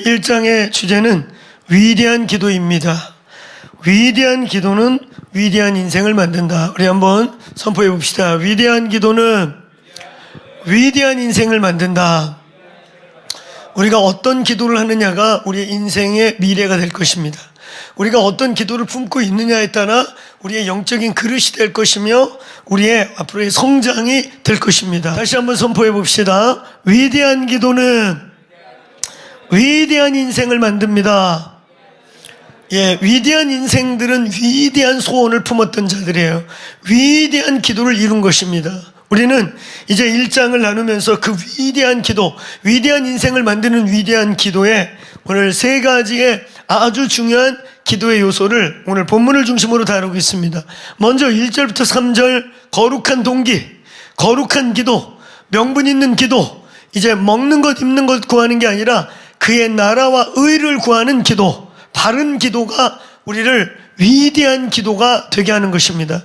1장의 주제는 위대한 기도입니다. 위대한 기도는 위대한 인생을 만든다. 우리 한번 선포해 봅시다. 위대한 기도는 위대한 인생을 만든다. 우리가 어떤 기도를 하느냐가 우리의 인생의 미래가 될 것입니다. 우리가 어떤 기도를 품고 있느냐에 따라 우리의 영적인 그릇이 될 것이며 우리의 앞으로의 성장이 될 것입니다. 다시 한번 선포해 봅시다. 위대한 기도는 위대한 인생을 만듭니다. 위대한 인생들은 위대한 소원을 품었던 자들이에요. 위대한 기도를 이룬 것입니다. 우리는 이제 1장을 나누면서 그 위대한 기도, 위대한 인생을 만드는 위대한 기도에 오늘 3가지의 아주 중요한 기도의 요소를 오늘 본문을 중심으로 다루고 있습니다. 먼저 1절부터 3절 거룩한 동기, 거룩한 기도, 명분 있는 기도, 이제 먹는 것 입는 것 구하는 게 아니라 그의 나라와 의를 구하는 기도, 바른 기도가 우리를 위대한 기도가 되게 하는 것입니다.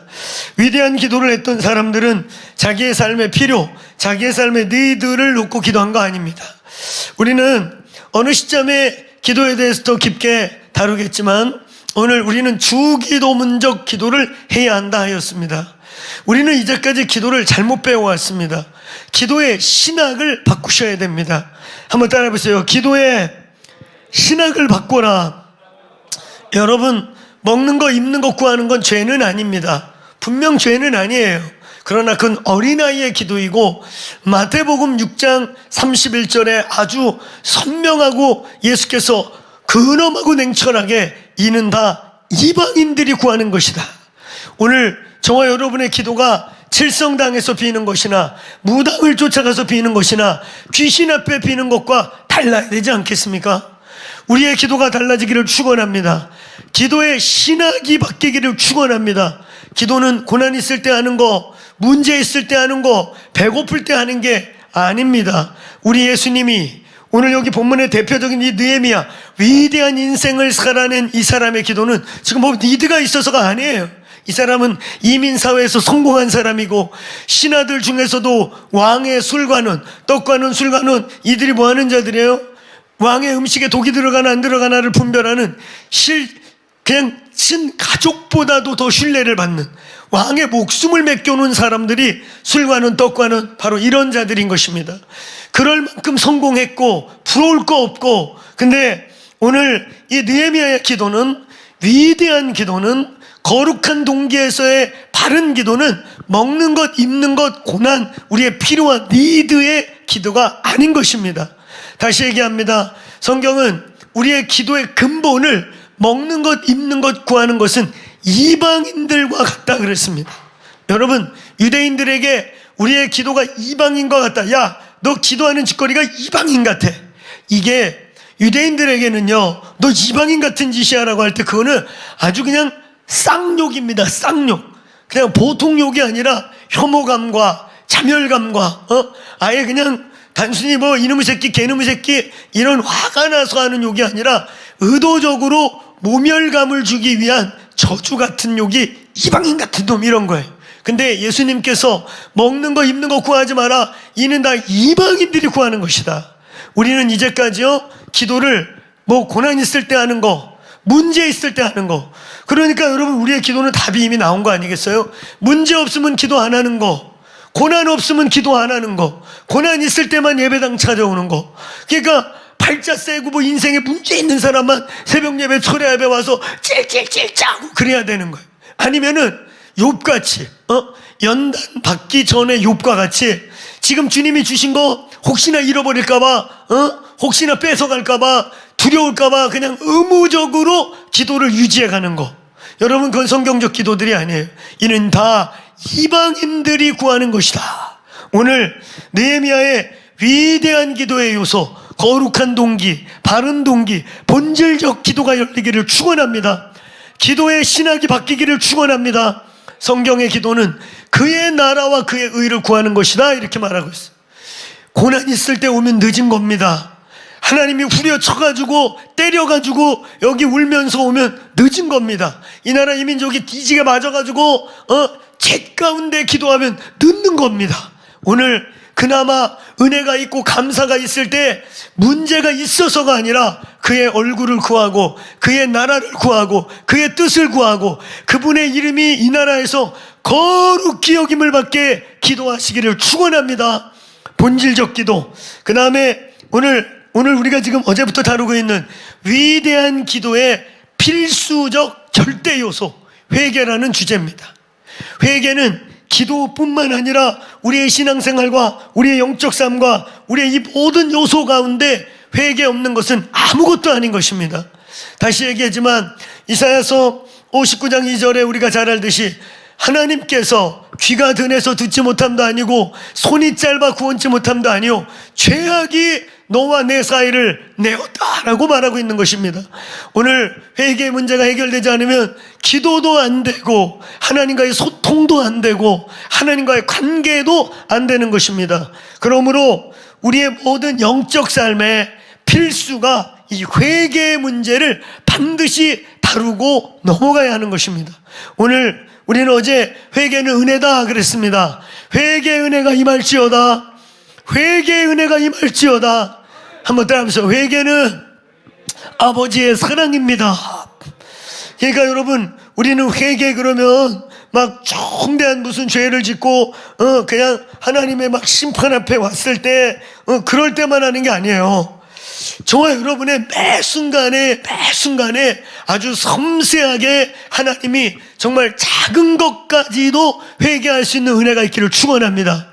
위대한 기도를 했던 사람들은 자기의 삶의 필요, 자기의 삶의 니드를 놓고 기도한 거 아닙니다. 우리는 어느 시점에 기도에 대해서 더 깊게 다루겠지만 오늘 우리는 주기도문적 기도를 해야 한다 하였습니다. 우리는 이제까지 기도를 잘못 배워왔습니다. 기도의 신학을 바꾸셔야 됩니다. 한번 따라해보세요. 기도의 신학을 바꿔라. 여러분, 먹는 거 입는 거 구하는 건 죄는 아닙니다. 분명 죄는 아니에요. 그러나 그건 어린아이의 기도이고 마태복음 6장 31절에 아주 선명하고 예수께서 근엄하고 냉철하게 이는 다 이방인들이 구하는 것이다. 오늘 저와 여러분의 기도가 칠성당에서 비는 것이나 무당을 쫓아가서 비는 것이나 귀신 앞에 비는 것과 달라야 되지 않겠습니까? 우리의 기도가 달라지기를 축원합니다. 기도의 신학이 바뀌기를 축원합니다. 기도는 고난 있을 때 하는 거, 문제 있을 때 하는 거, 배고플 때 하는 게 아닙니다. 우리 예수님이 오늘 여기 본문의 대표적인 이 느헤미야, 위대한 인생을 살아낸 이 사람의 기도는 지금 뭐 니드가 있어서가 아니에요. 이 사람은 이민사회에서 성공한 사람이고 신하들 중에서도 왕의 술관원, 떡관원, 술관원 이들이 뭐 하는 자들이에요? 왕의 음식에 독이 들어가나 안 들어가나를 분별하는 그냥 친가족보다도 더 신뢰를 받는 왕의 목숨을 맡겨놓은 사람들이 술관원, 떡관원 바로 이런 자들인 것입니다. 그럴 만큼 성공했고 부러울 거 없고, 근데 오늘 이 느헤미야의 기도는, 위대한 기도는, 거룩한 동기에서의 바른 기도는 먹는 것, 입는 것, 고난, 우리의 필요한 니드의 기도가 아닌 것입니다. 다시 얘기합니다. 성경은 우리의 기도의 근본을 먹는 것, 입는 것 구하는 것은 이방인들과 같다 그랬습니다. 여러분, 유대인들에게 우리의 기도가 이방인과 같다. 야, 너 기도하는 짓거리가 이방인 같아. 이게 유대인들에게는요, 너 이방인 같은 짓이야 라고 할 때 그거는 아주 그냥 쌍욕입니다. 쌍욕. 그냥 보통 욕이 아니라 혐오감과 자멸감과 아예 그냥 단순히 뭐 이놈의 새끼 개놈의 새끼 이런 화가 나서 하는 욕이 아니라 의도적으로 모멸감을 주기 위한 저주 같은 욕이 이방인 같은 놈 이런 거예요. 근데 예수님께서 먹는 거 입는 거 구하지 마라. 이는 다 이방인들이 구하는 것이다. 우리는 이제까지요, 기도를 뭐 고난 있을 때 하는 거, 문제 있을 때 하는 거. 그러니까 여러분, 우리의 기도는 답이 이미 나온 거 아니겠어요? 문제 없으면 기도 안 하는 거, 고난 없으면 기도 안 하는 거, 고난 있을 때만 예배당 찾아오는 거. 그러니까 팔자 세고 뭐 인생에 문제 있는 사람만 새벽 예배, 철야 예배 와서 찔찔찔 짜고 그래야 되는 거예요. 아니면은 욥같이 연단 받기 전에 욥과 같이 지금 주님이 주신 거 혹시나 잃어버릴까봐, 혹시나 뺏어갈까봐, 두려울까봐 그냥 의무적으로 기도를 유지해가는 거. 여러분, 그건 성경적 기도들이 아니에요. 이는 다 이방인들이 구하는 것이다. 오늘 느헤미야의 위대한 기도의 요소, 거룩한 동기, 바른 동기, 본질적 기도가 열리기를 축원합니다. 기도의 신학이 바뀌기를 축원합니다. 성경의 기도는 그의 나라와 그의 의를 구하는 것이다 이렇게 말하고 있어요. 고난 있을 때 오면 늦은 겁니다. 하나님이 후려쳐가지고 때려가지고 여기 울면서 오면 늦은 겁니다. 이 나라 이 민족이 뒤지게 맞아가지고 잿 가운데 기도하면 늦는 겁니다. 오늘 그나마 은혜가 있고 감사가 있을 때 문제가 있어서가 아니라 그의 얼굴을 구하고 그의 나라를 구하고 그의 뜻을 구하고 그분의 이름이 이 나라에서 거룩히 여김을 받게 기도하시기를 축원합니다. 본질적 기도. 그 다음에 오늘 우리가 지금 어제부터 다루고 있는 위대한 기도의 필수적 절대 요소, 회개라는 주제입니다. 회개는 기도뿐만 아니라 우리의 신앙생활과 우리의 영적 삶과 우리의 이 모든 요소 가운데 회개 없는 것은 아무것도 아닌 것입니다. 다시 얘기하지만 이사야서 59장 2절에 우리가 잘 알듯이 하나님께서 귀가 둔해서 듣지 못함도 아니고 손이 짧아 구원치 못함도 아니요 죄악이 너와 내 사이를 내었다라고 말하고 있는 것입니다. 오늘 회개의 문제가 해결되지 않으면 기도도 안 되고 하나님과의 소통도 안 되고 하나님과의 관계도 안 되는 것입니다. 그러므로 우리의 모든 영적 삶의 필수가 이 회개의 문제를 반드시 다루고 넘어가야 하는 것입니다. 오늘 우리는 어제 회개는 은혜다 그랬습니다. 회개의 은혜가 임할지어다. 회개의 은혜가 임할지어다. 한번 따라하면서 회개는 아버지의 사랑입니다. 그러니까 여러분 우리는 회개 그러면 막 중대한 무슨 죄를 짓고 그냥 하나님의 막 심판 앞에 왔을 때 그럴 때만 하는 게 아니에요. 저와 여러분의 매 순간에 아주 섬세하게 하나님이 정말 작은 것까지도 회개할 수 있는 은혜가 있기를 축원합니다.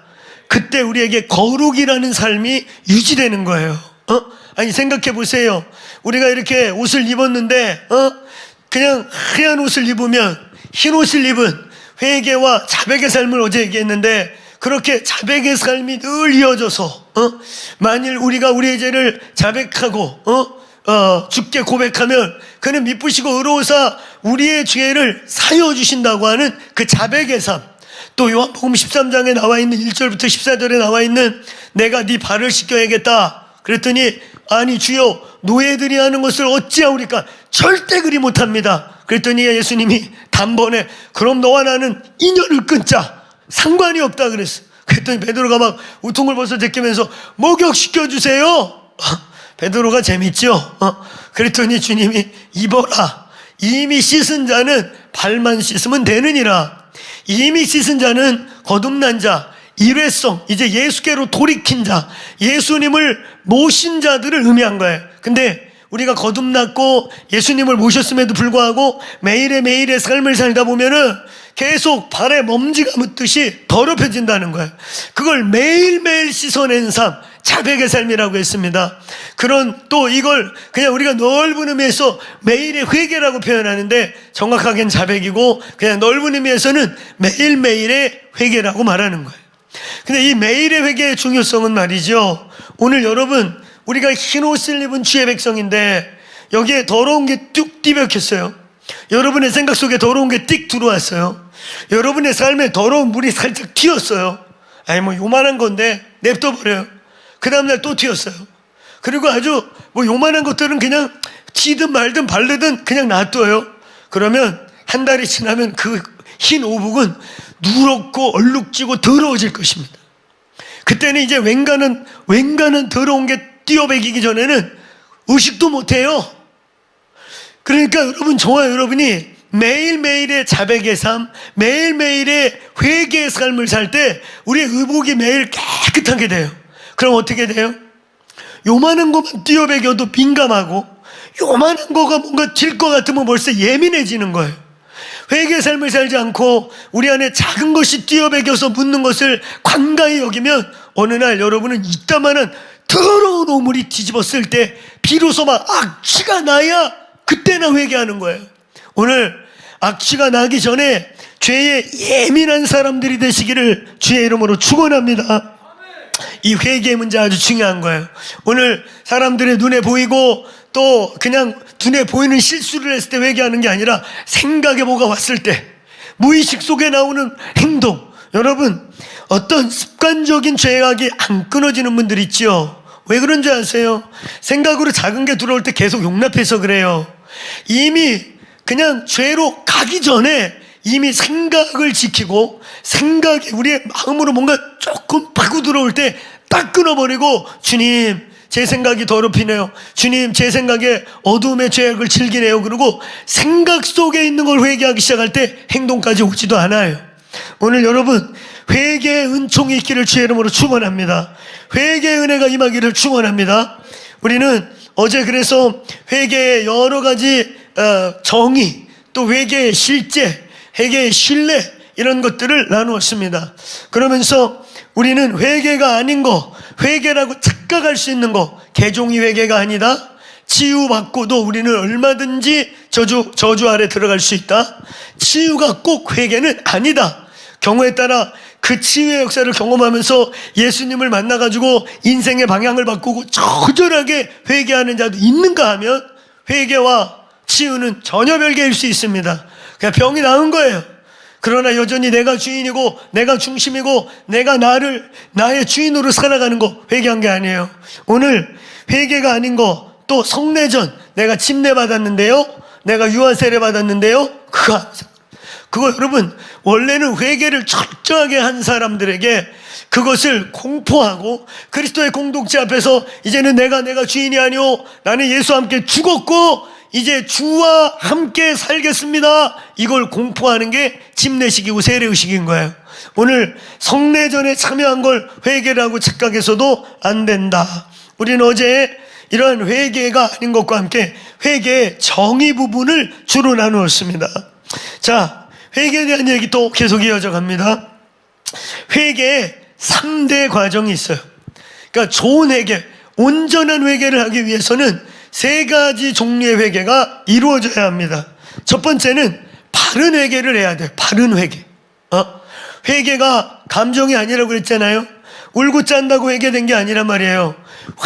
그때 우리에게 거룩이라는 삶이 유지되는 거예요. 아니 생각해 보세요. 우리가 이렇게 옷을 입었는데 그냥 하얀 옷을 입으면 흰 옷을 입은 회개와 자백의 삶을 어제 얘기했는데 그렇게 자백의 삶이 늘 이어져서 만일 우리가 우리의 죄를 자백하고 주께 고백하면 그는 미쁘시고 의로우사 우리의 죄를 사여 주신다고 하는 그 자백의 삶. 또 요한복음 13장에 나와 있는 1절부터 14절에 나와 있는 내가 네 발을 씻겨야겠다. 그랬더니 아니 주여 노예들이 하는 것을 어찌하오리까? 절대 그리 못합니다. 그랬더니 예수님이 단번에 그럼 너와 나는 인연을 끊자. 상관이 없다 그랬어. 그랬더니 베드로가 막 우통을 벗어 제끼면서 목욕시켜주세요. 베드로가 재밌죠. 그랬더니 주님이 입어라. 이미 씻은 자는 발만 씻으면 되느니라. 이미 씻은 자는 거듭난 자, 일회성, 이제 예수께로 돌이킨 자, 예수님을 모신 자들을 의미한 거예요. 근데 우리가 거듭났고 예수님을 모셨음에도 불구하고 매일의 삶을 살다 보면은 계속 발에 먼지가 묻듯이 더럽혀진다는 거예요. 그걸 매일매일 씻어낸 삶, 자백의 삶이라고 했습니다. 그런 또 이걸 그냥 우리가 넓은 의미에서 매일의 회개라고 표현하는데 정확하게는 자백이고 그냥 넓은 의미에서는 매일매일의 회개라고 말하는 거예요. 근데 이 매일의 회개의 중요성은 말이죠. 오늘 여러분 우리가 흰 옷을 입은 주의 백성인데 여기에 더러운 게 뚝 뒤벽혔어요. 여러분의 생각 속에 더러운 게 띡 들어왔어요. 여러분의 삶에 더러운 물이 살짝 튀었어요. 아니 뭐 요만한 건데 냅둬버려요. 그 다음날 또 튀었어요. 그리고 아주 뭐 요만한 것들은 그냥 튀든 말든 바르든 그냥 놔둬요. 그러면 한 달이 지나면 그 흰 오복은 누렇고 얼룩지고 더러워질 것입니다. 그때는 이제 웬간한 더러운 게 뛰어배기기 전에는 의식도 못해요. 그러니까 여러분 저와 여러분이 매일매일의 자백의 삶, 매일매일의 회개의 삶을 살 때 우리의 의복이 매일 깨끗하게 돼요. 그럼 어떻게 돼요? 요만한 것만 뛰어배겨도 민감하고 요만한 거가 뭔가 질 것 같으면 벌써 예민해지는 거예요. 회개의 삶을 살지 않고 우리 안에 작은 것이 뛰어배겨서 묻는 것을 관가히 여기면 어느 날 여러분은 이따만한 더러운 오물이 뒤집었을 때 비로소 막 악취가 나야 그때나 회개하는 거예요. 오늘 악취가 나기 전에 죄에 예민한 사람들이 되시기를 주의 이름으로 축원합니다. 이 회개의 문제 아주 중요한 거예요. 오늘 사람들의 눈에 보이고 또 그냥 눈에 보이는 실수를 했을 때 회개하는 게 아니라 생각에 뭐가 왔을 때 무의식 속에 나오는 행동. 여러분 어떤 습관적인 죄악이 안 끊어지는 분들 있죠. 왜 그런 줄 아세요? 생각으로 작은 게 들어올 때 계속 용납해서 그래요. 이미 그냥 죄로 가기 전에 이미 생각을 지키고 생각이 우리의 마음으로 뭔가 조금 파고 들어올 때 딱 끊어버리고 주님 제 생각이 더럽히네요. 주님 제 생각에 어두움의 죄악을 즐기네요. 그리고 생각 속에 있는 걸 회개하기 시작할 때 행동까지 오지도 않아요. 오늘 여러분 회개의 은총이 있기를 주의 이름으로 축원합니다. 회개의 은혜가 임하기를 축원합니다. 우리는 어제 그래서 회개의 여러 가지 정의, 또 회개의 실제, 회개의 신뢰 이런 것들을 나누었습니다. 그러면서 우리는 회개가 아닌 거, 회개라고 착각할 수 있는 거, 개종이 회개가 아니다. 치유받고도 우리는 얼마든지 저주 아래 들어갈 수 있다. 치유가 꼭 회개는 아니다. 경우에 따라 그 치유의 역사를 경험하면서 예수님을 만나가지고 인생의 방향을 바꾸고 처절하게 회개하는 자도 있는가 하면 회개와 치유는 전혀 별개일 수 있습니다. 그냥 병이 나은 거예요. 그러나 여전히 내가 주인이고 내가 중심이고 내가 나의 주인으로 살아가는 거 회개한 게 아니에요. 오늘 회개가 아닌 거, 또 성례전, 내가 침례 받았는데요, 내가 유아 세례 받았는데요, 그거 여러분 원래는 회개를 철저하게 한 사람들에게 그것을 공포하고 그리스도의 공동체 앞에서 이제는 내가 주인이 아니오, 나는 예수와 함께 죽었고 이제 주와 함께 살겠습니다, 이걸 공포하는 게 침례식이고 세례의식인 거예요. 오늘 성례전에 참여한 걸 회개라고 착각해서도 안 된다. 우리는 어제 이러한 회개가 아닌 것과 함께 회개의 정의 부분을 주로 나누었습니다. 자, 회개에 대한 얘기 또 계속 이어져 갑니다. 회개에 3대 과정이 있어요. 그러니까 좋은 회개, 온전한 회개를 하기 위해서는 3가지 종류의 회개가 이루어져야 합니다. 첫 번째는 바른 회개를 해야 돼요. 바른 회개. 회개가 감정이 아니라고 그랬잖아요. 울고 짠다고 회개된 게 아니란 말이에요.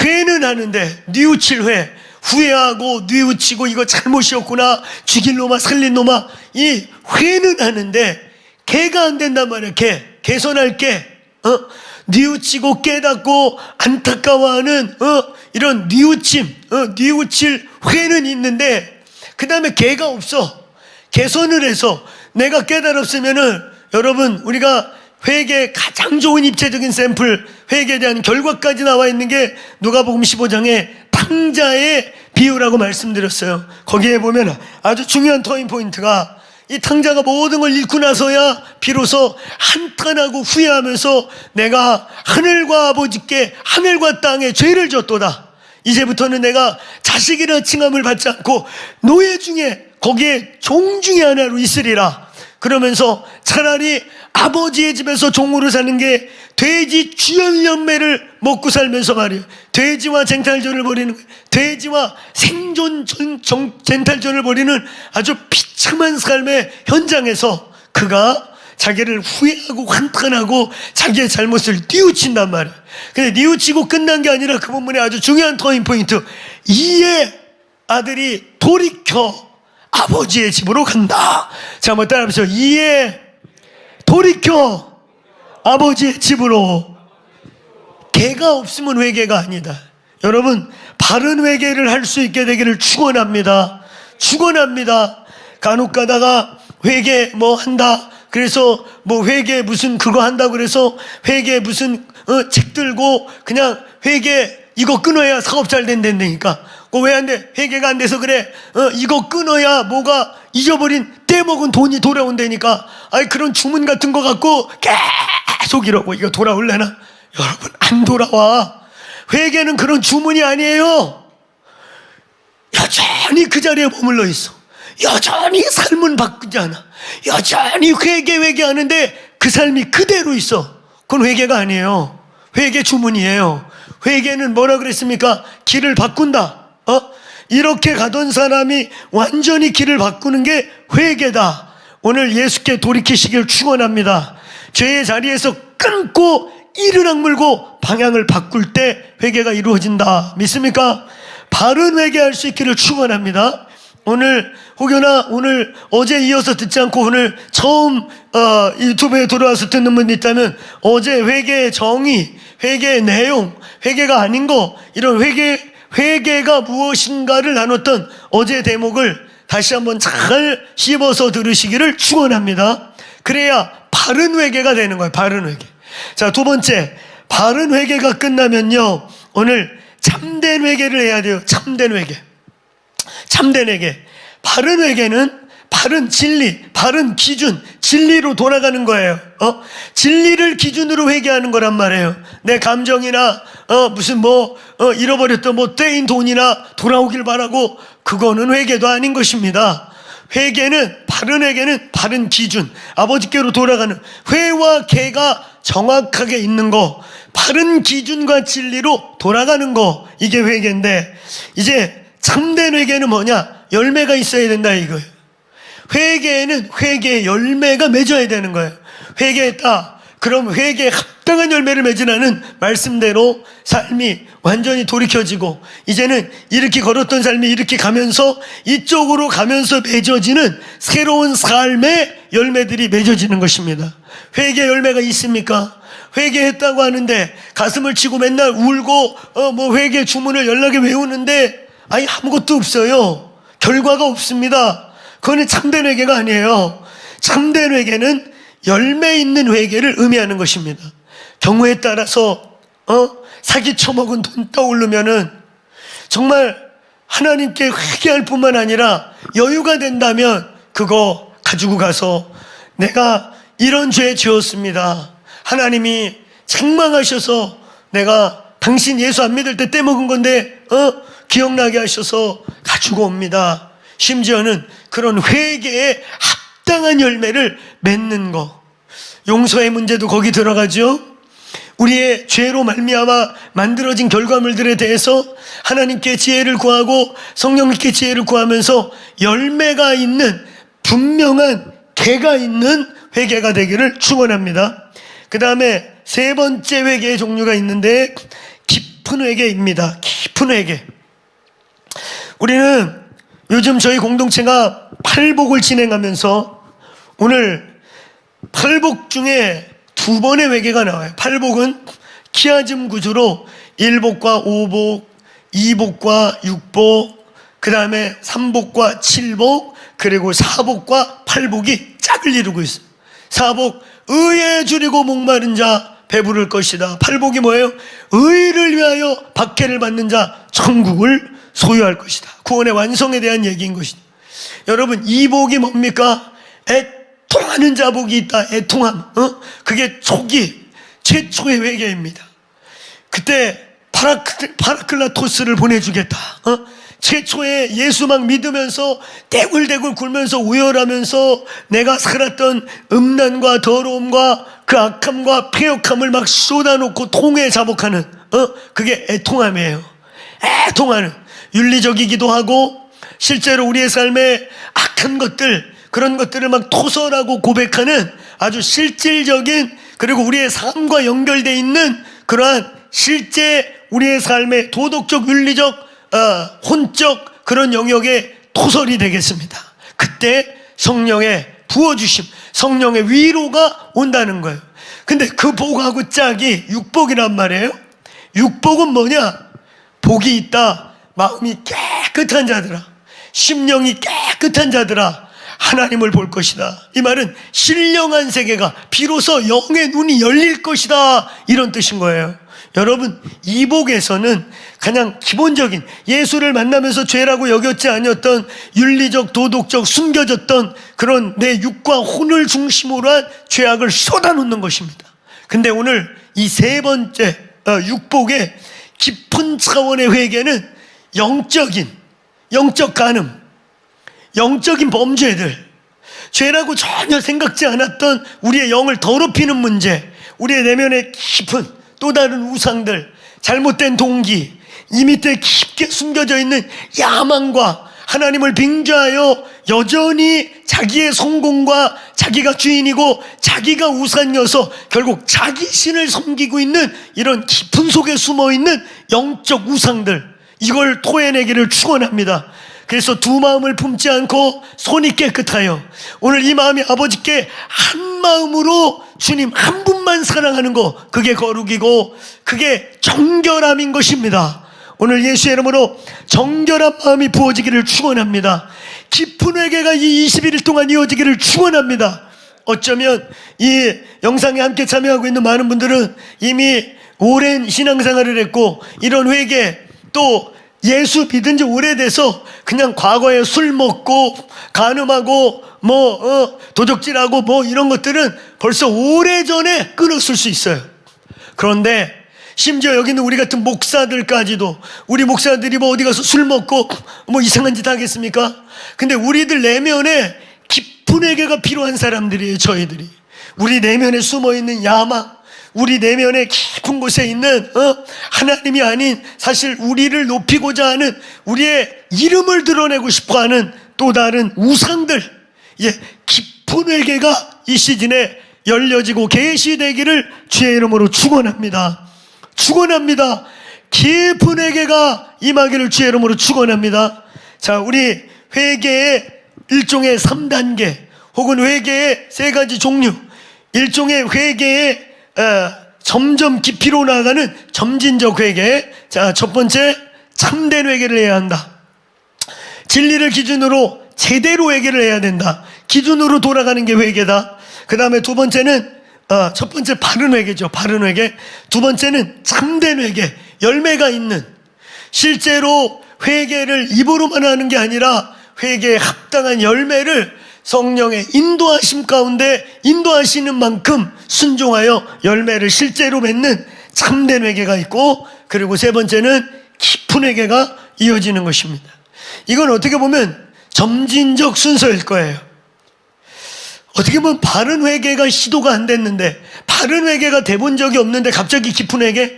회는 하는데 뉘우칠 회, 후회하고 뉘우치고 이거 잘못이었구나, 죽일 놈아 살린 놈아, 이 회는 하는데 개가 안 된단 말이에요. 개선할 개, 뉘우치고 깨닫고 안타까워하는 이런 뉘우칠 회는 있는데 그 다음에 개가 없어. 개선을 해서 내가 깨달았으면은 여러분 우리가 회개의 가장 좋은 입체적인 샘플, 회개에 대한 결과까지 나와 있는 게 누가복음 15장에 탕자의 비유라고 말씀드렸어요. 거기에 보면 아주 중요한 터닝 포인트가 이 탕자가 모든 걸 잃고 나서야 비로소 한탄하고 후회하면서 내가 하늘과 아버지께 하늘과 땅에 죄를 졌도다. 이제부터는 내가 자식이라 칭함을 받지 않고 노예 중에 거기에 종 중에 하나로 있으리라. 그러면서 차라리 아버지의 집에서 종으로 사는 게 돼지 주연 열매를 먹고 살면서 말이에요. 돼지와 쟁탈전을 벌이는, 돼지와 생존 쟁탈전을 벌이는 아주 비참한 삶의 현장에서 그가 자기를 후회하고 한탄하고 자기의 잘못을 뉘우친단 말이에요. 근데 뉘우치고 끝난 게 아니라 그 본문에 아주 중요한 터닝 포인트, 이에 아들이 돌이켜 아버지의 집으로 간다. 자, 한번 따라하면서, 이에 돌이켜 아버지의 집으로. 개가 없으면 회개가 아니다. 여러분, 바른 회개를 할 수 있게 되기를 축원합니다. 축원합니다. 간혹 가다가 회개 뭐 한다, 그래서 뭐 회개 무슨 그거 한다고 그래서 회개 무슨 책 들고 그냥 회개 이거 끊어야 사업 잘 된다니까. 왜 안 돼? 회개가 안 돼서 그래. 이거 끊어야 뭐가 잊어버린 떼먹은 돈이 돌아온다니까. 아이, 그런 주문 같은 거 갖고 계속 이러고 이거 돌아올래나? 여러분, 안 돌아와. 회개는 그런 주문이 아니에요. 여전히 그 자리에 머물러 있어. 여전히 삶은 바꾸지 않아. 여전히 회개하는데 그 삶이 그대로 있어. 그건 회개가 아니에요. 회개 주문이에요. 회개는 뭐라 그랬습니까? 길을 바꾼다. 이렇게 가던 사람이 완전히 길을 바꾸는 게 회개다. 오늘 예수께 돌이키시길 축원합니다. 죄의 자리에서 끊고 이를 악물고 방향을 바꿀 때 회개가 이루어진다. 믿습니까? 바른 회개할 수 있기를 축원합니다. 오늘 혹여나 오늘 어제 이어서 듣지 않고 오늘 처음 유튜브에 들어와서 듣는 분이 있다면, 어제 회개의 정의, 회개의 내용, 회개가 아닌 거, 이런 회개가 무엇인가를 나눴던 어제 대목을 다시 한번 잘 씹어서 들으시기를 축원합니다. 그래야 바른 회개가 되는 거예요. 바른 회개. 자, 두 번째, 바른 회개가 끝나면요, 오늘 참된 회개를 해야 돼요. 참된 회개. 참된 회개. 바른 회개는 바른 진리, 바른 기준, 진리로 돌아가는 거예요. 진리를 기준으로 회개하는 거란 말이에요. 내 감정이나 잃어버렸던 떼인 돈이나 돌아오길 바라고, 그거는 회개도 아닌 것입니다. 바른 회개는 바른 기준, 아버지께로 돌아가는, 회와 개가 정확하게 있는 거, 바른 기준과 진리로 돌아가는 거, 이게 회개인데, 이제 참된 회개는 뭐냐? 열매가 있어야 된다 이거예요. 회개에는 회개의 열매가 맺어야 되는 거예요. 회개했다, 그럼 회개에 합당한 열매를 맺으라는 말씀대로 삶이 완전히 돌이켜지고, 이제는 이렇게 걸었던 삶이 이렇게 가면서 이쪽으로 가면서 맺어지는 새로운 삶의 열매들이 맺어지는 것입니다. 회개 열매가 있습니까? 회개했다고 하는데 가슴을 치고 맨날 울고 회개 주문을 연락에 외우는데 아무것도 없어요. 결과가 없습니다. 그거는 참된 회개가 아니에요. 참된 회개는 열매 있는 회개를 의미하는 것입니다. 경우에 따라서 사기 쳐먹은 돈 떠오르면은 정말 하나님께 회개할 뿐만 아니라 여유가 된다면 그거 가지고 가서 내가 이런 죄 지었습니다, 하나님이 책망하셔서 내가 당신 예수 안 믿을 때 떼먹은 건데 기억나게 하셔서 가지고 옵니다. 심지어는 그런 회개에 합당한 열매를 맺는 거. 용서의 문제도 거기 들어가죠. 우리의 죄로 말미암아 만들어진 결과물들에 대해서 하나님께 지혜를 구하고 성령님께 지혜를 구하면서 열매가 있는, 분명한 개가 있는 회개가 되기를 축원합니다. 그 다음에 세 번째 회개의 종류가 있는데 깊은 회개입니다. 깊은 회개. 우리는 요즘 저희 공동체가 팔복을 진행하면서 오늘 팔복 중에 두 번의 회개가 나와요. 팔복은 키아즘 구조로 1복과 5복, 2복과 6복, 그 다음에 3복과 7복, 그리고 4복과 8복이 짝을 이루고 있어요. 4복, 의에 줄이고 목마른 자 배부를 것이다. 8복이 뭐예요? 의를 위하여 박해를 받는 자 천국을 소유할 것이다. 구원의 완성에 대한 얘기인 것이다. 여러분, 2복이 뭡니까? 애통하는 자복이 있다. 애통함. 그게 최초의 회개입니다. 그때 파라클라토스를 보내주겠다. 최초의 예수 막 믿으면서 떼굴떼굴 굴면서 우열하면서 내가 살았던 음란과 더러움과 그 악함과 폐역함을 막 쏟아놓고 통에 자복하는, 그게 애통함이에요. 애통하는, 윤리적이기도 하고 실제로 우리의 삶에 악한 것들, 그런 것들을 막 토설하고 고백하는 아주 실질적인, 그리고 우리의 삶과 연결되어 있는 그러한 실제 우리의 삶의 도덕적, 윤리적, 혼적 그런 영역의 토설이 되겠습니다. 그때 성령의 부어주심, 성령의 위로가 온다는 거예요. 근데 그 복하고 짝이 육복이란 말이에요. 육복은 뭐냐? 복이 있다. 마음이 깨끗한 자들아, 심령이 깨끗한 자들아, 하나님을 볼 것이다. 이 말은 신령한 세계가 비로소 영의 눈이 열릴 것이다, 이런 뜻인 거예요. 여러분, 이 복에서는 그냥 기본적인 예수를 만나면서 죄라고 여겼지 아니었던 윤리적, 도덕적, 숨겨졌던 그런 내 육과 혼을 중심으로 한 죄악을 쏟아놓는 것입니다. 근데 오늘 이 세 번째 육복의 깊은 차원의 회개는 영적 간음, 영적인 범죄들, 죄라고 전혀 생각지 않았던 우리의 영을 더럽히는 문제, 우리의 내면에 깊은 또 다른 우상들, 잘못된 동기, 이 밑에 깊게 숨겨져 있는 야망과 하나님을 빙자하여 여전히 자기의 성공과 자기가 주인이고 자기가 우상이어서 결국 자기 신을 섬기고 있는 이런 깊은 속에 숨어있는 영적 우상들, 이걸 토해내기를 축원합니다. 그래서 두 마음을 품지 않고 손이 깨끗하여 오늘 이 마음이 아버지께 한 마음으로 주님 한 분만 사랑하는 거, 그게 거룩이고 그게 정결함인 것입니다. 오늘 예수의 이름으로 정결한 마음이 부어지기를 축원합니다. 깊은 회개가 이 21일 동안 이어지기를 축원합니다. 어쩌면 이 영상에 함께 참여하고 있는 많은 분들은 이미 오랜 신앙생활을 했고 이런 회개 또 예수 믿은 지 오래돼서 그냥 과거에 술 먹고 간음하고 도적질하고 이런 것들은 벌써 오래전에 끊었을 수 있어요. 그런데 심지어 여기 있는 우리 같은 목사들까지도, 우리 목사들이 어디 가서 술 먹고 이상한 짓 하겠습니까? 근데 우리들 내면에 깊은 회개가 필요한 사람들이에요. 저희들이 우리 내면에 숨어있는 야망, 우리 내면에 깊은 곳에 있는 하나님이 아닌 사실 우리를 높이고자 하는, 우리의 이름을 드러내고 싶어하는 또 다른 우상들, 깊은 회개가 이 시즌에 열려지고 계시되기를 주의 이름으로 축원합니다. 축원합니다. 깊은 회개가 임하기를 주의 이름으로 축원합니다. 자, 우리 회개의 일종의 3단계 혹은 회개의 3가지 종류, 일종의 회개의 점점 깊이로 나아가는 점진적 회개. 자, 첫 번째, 참된 회개를 해야 한다. 진리를 기준으로 제대로 회개를 해야 된다. 기준으로 돌아가는 게 회개다. 그 다음에 두 번째는 첫 번째 바른 회개죠. 바른 회개. 두 번째는 참된 회개, 열매가 있는, 실제로 회개를 입으로만 하는 게 아니라 회개에 합당한 열매를 성령의 인도하심 가운데 인도하시는 만큼 순종하여 열매를 실제로 맺는 참된 회개가 있고, 그리고 세 번째는 깊은 회개가 이어지는 것입니다. 이건 어떻게 보면 점진적 순서일 거예요. 어떻게 보면 바른 회개가 시도가 안 됐는데, 바른 회개가 돼본 적이 없는데 갑자기 깊은 회개?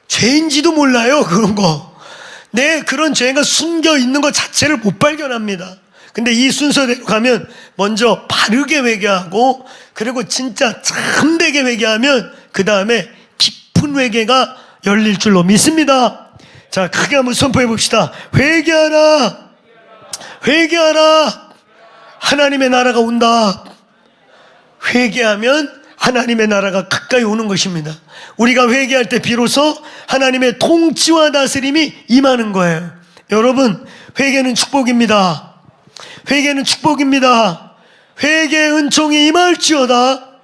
죄인지도 몰라요. 그런 거. 그런 죄가 숨겨 있는 것 자체를 못 발견합니다. 근데 이 순서대로 가면 먼저 바르게 회개하고, 그리고 진짜 참되게 회개하면 그 다음에 깊은 회개가 열릴 줄로 믿습니다. 자, 크게 한번 선포해 봅시다. 회개하라, 회개하라. 하나님의 나라가 온다. 회개하면 하나님의 나라가 가까이 오는 것입니다. 우리가 회개할 때 비로소 하나님의 통치와 다스림이 임하는 거예요. 여러분, 회개는 축복입니다. 회개는 축복입니다. 회개의 은총이 임할지어다.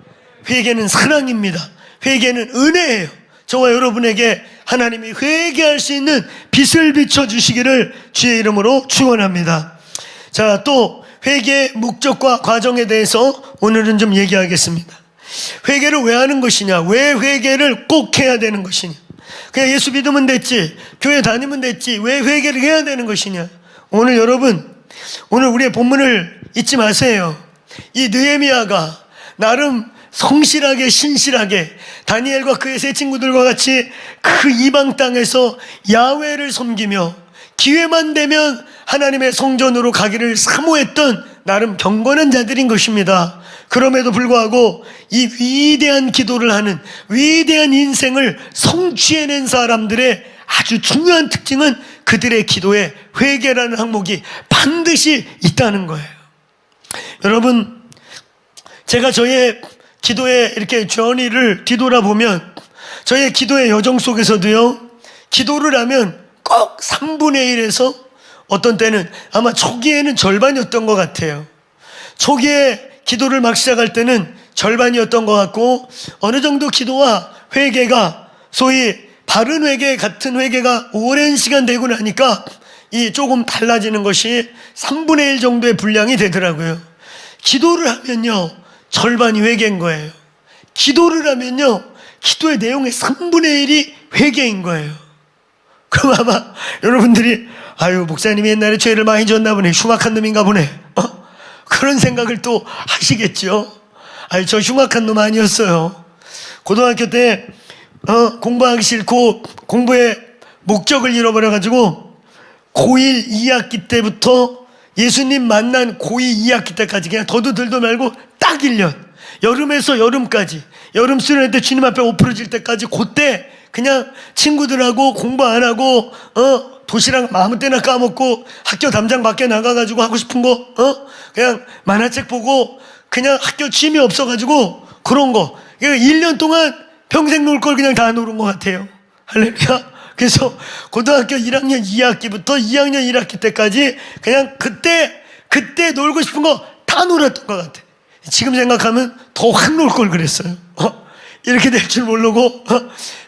회개는 사랑입니다. 회개는 은혜예요. 저와 여러분에게 하나님이 회개할 수 있는 빛을 비춰주시기를 주의 이름으로 축원합니다. 자, 또 회개의 목적과 과정에 대해서 오늘은 좀 얘기하겠습니다. 회개를 왜 하는 것이냐? 왜 회개를 꼭 해야 되는 것이냐? 그냥 예수 믿으면 됐지, 교회 다니면 됐지, 왜 회개를 해야 되는 것이냐? 오늘 여러분, 오늘 우리의 본문을 잊지 마세요. 이 느헤미야가 나름 성실하게 신실하게 다니엘과 그의 세 친구들과 같이 그 이방 땅에서 야훼를 섬기며 기회만 되면 하나님의 성전으로 가기를 사모했던 나름 경건한 자들인 것입니다. 그럼에도 불구하고 이 위대한 기도를 하는, 위대한 인생을 성취해낸 사람들의 아주 중요한 특징은 그들의 기도에 회개라는 항목이 반드시 있다는 거예요. 여러분, 제가 저의 기도의 이렇게 journey를 뒤돌아보면 저의 기도의 여정 속에서도요, 기도를 하면 꼭 3분의 1에서 어떤 때는 아마 초기에는 절반이었던 것 같아요. 초기에 기도를 막 시작할 때는 절반이었던 것 같고, 어느 정도 기도와 회개가, 소위 바른 회개 같은 회개가 오랜 시간 되고 나니까 이 조금 달라지는 것이 3분의 1 정도의 분량이 되더라고요. 기도를 하면요, 절반이 회개인 거예요. 기도를 하면요, 기도의 내용의 3분의 1이 회개인 거예요. 그럼 아마 여러분들이, 아유, 목사님이 옛날에 죄를 많이 졌나 보네, 흉악한 놈인가 보네, 그런 생각을 또 하시겠죠. 아니, 저 흉악한 놈 아니었어요. 고등학교 때 공부하기 싫고 공부의 목적을 잃어버려가지고 고1 2학기 때부터 예수님 만난 고2 2학기 때까지 그냥 더도 덜도 말고 딱 1년, 여름에서 여름까지, 여름 수련회 때 주님 앞에 엎어질 때까지, 그때 그냥 친구들하고 공부 안 하고 도시락 아무 때나 까먹고 학교 담장 밖에 나가가지고 하고 싶은 거 그냥 만화책 보고 그냥 학교 취미 없어가지고 그런 거, 1년 동안 평생 놀 걸 그냥 다 노는 것 같아요. 할렐루야. 그래서 고등학교 1학년 2학기부터 2학년 1학기 때까지 그냥 그때 그때 놀고 싶은 거 다 놀았던 것 같아. 지금 생각하면 더 확 놀 걸 그랬어요. 이렇게 될 줄 모르고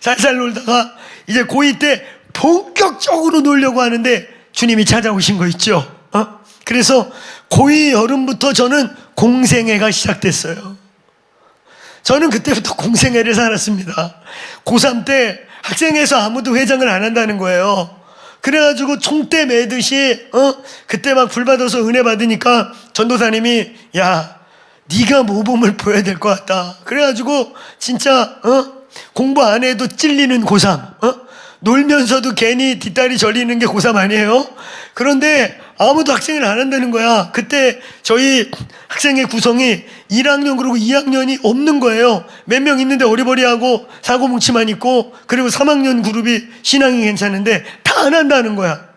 살살 놀다가 이제 고2 때 본격적으로 놀려고 하는데 주님이 찾아오신 거 있죠. 그래서 고2 여름부터 저는 공생애가 시작됐어요. 저는 그때부터 공생애를 살았습니다. 고3 때 학생회에서 아무도 회장을 안 한다는 거예요. 그래가지고 총대 매듯이 그때 막 불 받아서 은혜 받으니까 전도사님이 야 네가 모범을 보여야 될 것 같다. 그래가지고 진짜 공부 안 해도 찔리는 고3, 놀면서도 괜히 뒷다리 저리는 게 고3 아니에요? 그런데 아무도 학생을 안 한다는 거야. 그때 저희 학생의 구성이 1학년 그리고 2학년이 없는 거예요. 몇 명 있는데 어리버리하고 사고뭉치만 있고, 그리고 3학년 그룹이 신앙이 괜찮은데 다 안 한다는 거야.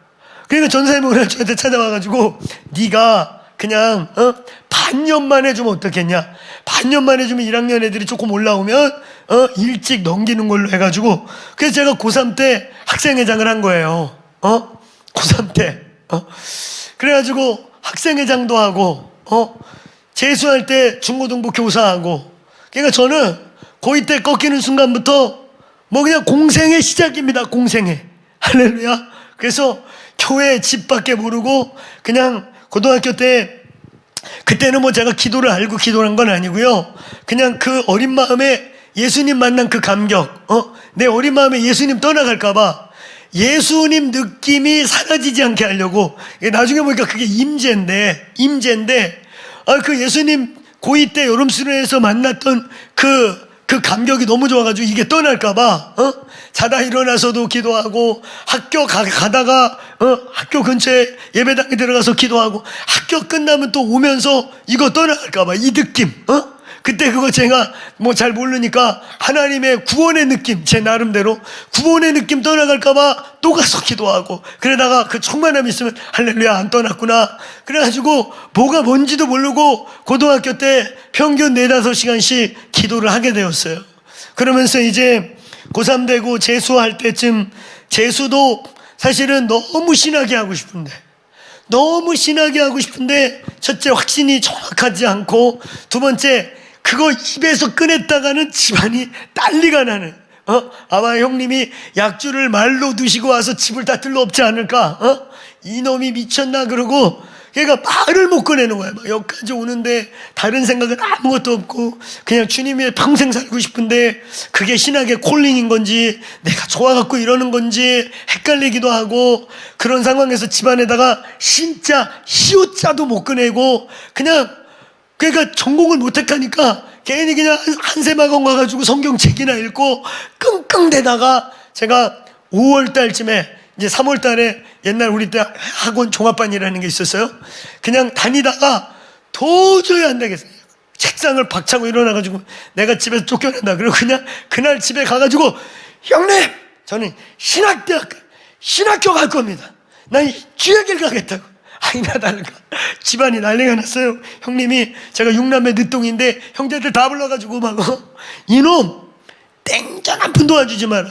그러니까 전사님이 오늘 저한테 찾아와가지고 네가 그냥 반년만 해주면 어떻겠냐, 반년만 해주면 1학년 애들이 조금 올라오면 일찍 넘기는 걸로 해가지고, 그래서 제가 고3 때 학생회장을 한 거예요. 고3 때 그래가지고 학생회장도 하고 재수할 때 중고등부 교사하고. 그러니까 저는 고2 때 꺾이는 순간부터 뭐 그냥 공생의 시작입니다. 공생의. 할렐루야. 그래서 교회 집 밖에 모르고 그냥 고등학교 때, 그때는 뭐 제가 기도를 알고 기도를 한 건 아니고요. 그냥 그 어린 마음에 예수님 만난 그 감격, 내 어린 마음에 예수님 떠나갈까봐 예수님 느낌이 사라지지 않게 하려고. 나중에 보니까 그게 임재인데 그 예수님 고2 때 여름수련회에서 만났던 그 감격이 너무 좋아가지고 이게 떠날까봐 자다 일어나서도 기도하고, 학교 가다가 학교 근처에 예배당에 들어가서 기도하고, 학교 끝나면 또 오면서 이거 떠나갈까봐 이 느낌. 그때 그거 제가 뭐 잘 모르니까 하나님의 구원의 느낌, 제 나름대로 구원의 느낌 떠나갈까봐 또 가서 기도하고, 그러다가 그 충만함이 있으면 할렐루야 안 떠났구나. 그래가지고 뭐가 뭔지도 모르고 고등학교 때 평균 4-5시간씩 기도를 하게 되었어요. 그러면서 이제 고3 되고 재수할 때쯤, 재수도 사실은 너무 신하게 하고 싶은데 첫째 확신이 정확하지 않고, 두 번째 그거 입에서 꺼냈다가는 집안이 난리가 나는, 아마 형님이 약주를 말로 드시고 와서 집을 다 들러엎지 않을까. 이놈이 미쳤나 그러고, 걔가 말을 못 꺼내는 거야. 막 여기까지 오는데 다른 생각은 아무것도 없고 그냥 주님이 평생 살고 싶은데 그게 신학의 콜링인 건지 내가 좋아갖고 이러는 건지 헷갈리기도 하고, 그런 상황에서 집안에다가 진짜 시옷자도 못 꺼내고, 그냥 그러니까 전공을 못했다니까 괜히 그냥 한세마건 가가지고 성경책이나 읽고 끙끙대다가, 제가 5월 달쯤에 이제 3월 달에 옛날 우리 때 학원 종합반이라는 게 있었어요. 그냥 다니다가 도저히 안 되겠어요. 책상을 박차고 일어나가지고 내가 집에서 쫓겨난다. 그리고 그냥 그날 집에 가가지고 형님, 저는 신학교 갈 겁니다. 난 주의 길 가겠다고. 아니나 다를까 집안이 난리가 났어요. 형님이, 제가 6남매 늦둥인데 형제들 다 불러가지고 막 이놈 땡전 한 푼 도와주지 마라.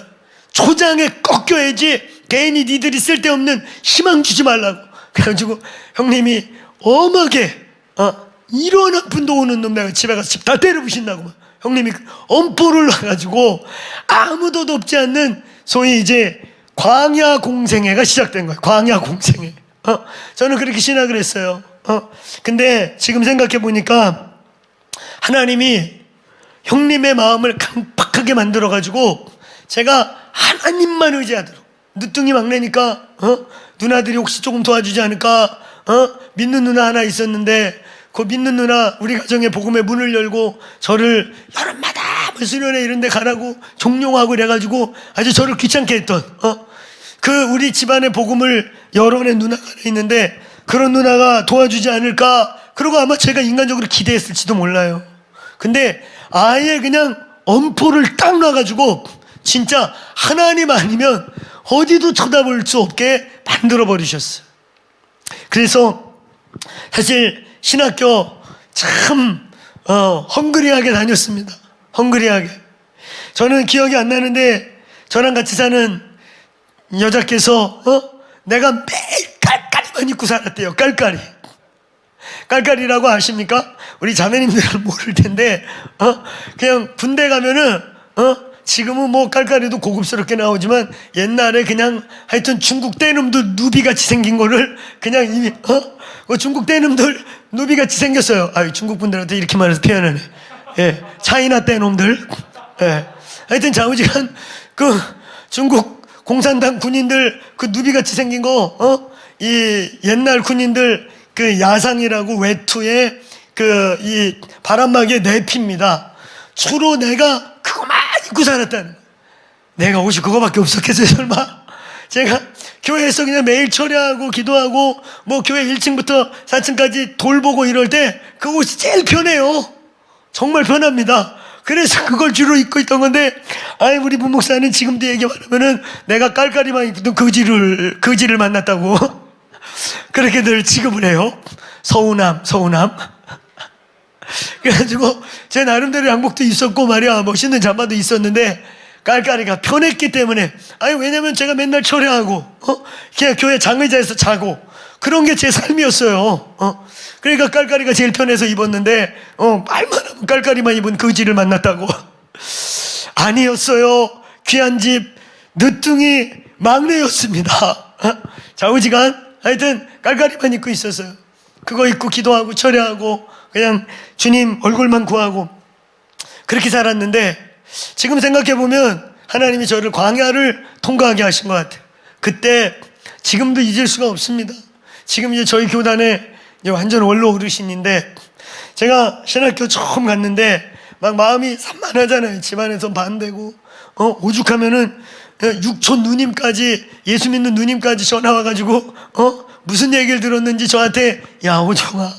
초장에 꺾여야지 괜히 니들이 쓸데없는 희망 주지 말라고. 그래가지고 형님이 엄하게 1원 한 푼도 오는 놈 내가 집에 가서 집 다 때려부신다고 막 형님이 엄포를 놔가지고 아무도 돕지 않는 소위 이제 광야 공생애가 시작된 거예요. 광야 공생애. 저는 그렇게 신학을 했어요. 근데 지금 생각해 보니까 하나님이 형님의 마음을 강팍하게 만들어가지고 제가 하나님만 의지하도록, 늦둥이 막내니까 누나들이 혹시 조금 도와주지 않을까, 믿는 누나 하나 있었는데 그 믿는 누나 우리 가정의 복음의 문을 열고 저를 여름마다 수련회 이런 데 가라고 종용하고 이래가지고 아주 저를 귀찮게 했던 그 우리 집안의 복음을 열어낸 누나가 하나 있는데, 그런 누나가 도와주지 않을까, 그리고 아마 제가 인간적으로 기대했을지도 몰라요. 근데 아예 그냥 엄포를 딱 놔가지고 진짜 하나님 아니면 어디도 쳐다볼 수 없게 만들어 버리셨어요. 그래서 사실 신학교 참 헝그리하게 다녔습니다. 헝그리하게. 저는 기억이 안 나는데 저랑 같이 사는 여자께서 내가 매일 깔깔이만 입고 살았대요. 깔깔이. 깔깔이라고 아십니까? 우리 자매님들은 모를 텐데, 그냥 군대 가면은, 지금은 뭐 깔깔이도 고급스럽게 나오지만 옛날에 그냥 하여튼 중국 떼놈들 누비같이 생긴 거를 그냥 이미, 중국 떼놈들 누비같이 생겼어요. 중국 분들한테 이렇게 말해서 표현하네. 예, 차이나 떼놈들. 예. 하여튼 좌우지간 그 중국 공산당 군인들 그 누비같이 생긴 거, 이 옛날 군인들 그 야상이라고 외투에 그 이 바람막이에 내핍니다. 주로 내가 그거만 입고 살았다는 거예요. 내가 옷이 그거밖에 없었겠어요, 설마? 제가 교회에서 그냥 매일 철야하고 기도하고 뭐 교회 1층부터 4층까지 돌보고 이럴 때 그 옷이 제일 편해요. 정말 편합니다. 그래서 그걸 주로 입고 있던 건데, 우리 부목사는 지금도 얘기 말하면은 내가 깔깔이만 입던 거지를 만났다고 그렇게 늘 취급을 해요. 서운함. 그래가지고 제 나름대로 양복도 있었고 말이야, 멋있는 잠바도 있었는데 깔깔이가 편했기 때문에, 왜냐면 제가 맨날 철야하고 그냥 교회 장의자에서 자고 그런 게 제 삶이었어요. 그러니까 깔깔이가 제일 편해서 입었는데, 말만 하면 깔깔이만 입은 거지를 만났다고. 아니었어요. 귀한 집 늦둥이 막내였습니다. 좌우지간 하여튼 깔깔이만 입고 있었어요. 그거 입고 기도하고 철야하고 그냥 주님 얼굴만 구하고 그렇게 살았는데, 지금 생각해보면 하나님이 저를 광야를 통과하게 하신 것 같아요. 그때 지금도 잊을 수가 없습니다. 지금 이제 저희 교단에 이제 완전 원로 어르신인데, 제가 신학교 처음 갔는데 막 마음이 산만하잖아요. 집안에서 반대고 오죽하면은 육촌 누님까지, 예수 믿는 누님까지 전화 와가지고 무슨 얘기를 들었는지 저한테, 야 오정아,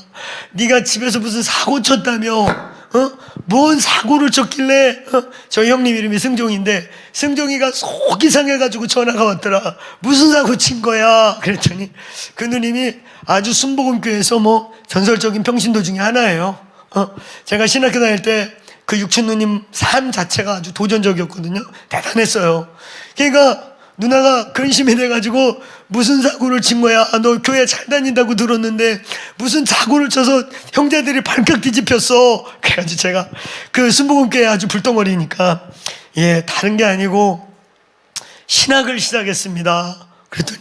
네가 집에서 무슨 사고 쳤다며, 뭔 사고를 쳤길래, 저희 형님 이름이 승종인데 승종이가 속이 상해가지고 전화가 왔더라. 무슨 사고 친 거야? 그랬더니 그 누님이 아주 순복음교회에서 뭐 전설적인 평신도 중에 하나예요. 제가 신학교 다닐 때 그 육촌 누님 삶 자체가 아주 도전적이었거든요. 대단했어요. 그러니까 누나가 근심이 돼가지고 무슨 사고를 친 거야? 너 교회 잘 다닌다고 들었는데 무슨 사고를 쳐서 형제들이 발칵 뒤집혔어. 그래가지고 제가 그 순복음교회 아주 불덩어리니까, 예, 다른 게 아니고 신학을 시작했습니다. 그랬더니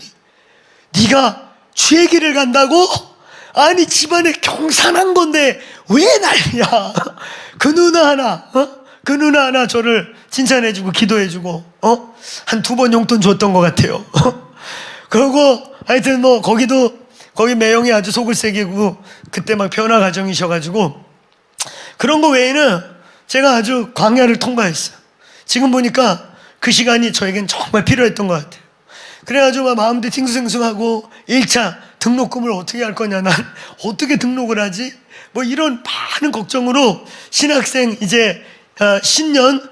네가 주의 길을 간다고? 아니 집안에 경산한 건데 왜 난리야? 그 누나 하나 저를 칭찬해주고 기도해주고 한 2번 용돈 줬던 것 같아요. 그리고 하여튼 뭐 거기 매형이 아주 속을 새기고 그때 막 변화 과정이셔가지고 그런 거 외에는 제가 아주 광야를 통과했어요. 지금 보니까 그 시간이 저에겐 정말 필요했던 것 같아요. 그래가지고 막 마음도 싱숭생숭하고 1차 등록금을 어떻게 할 거냐, 난 어떻게 등록을 하지? 뭐 이런 많은 걱정으로 신학생 이제 신년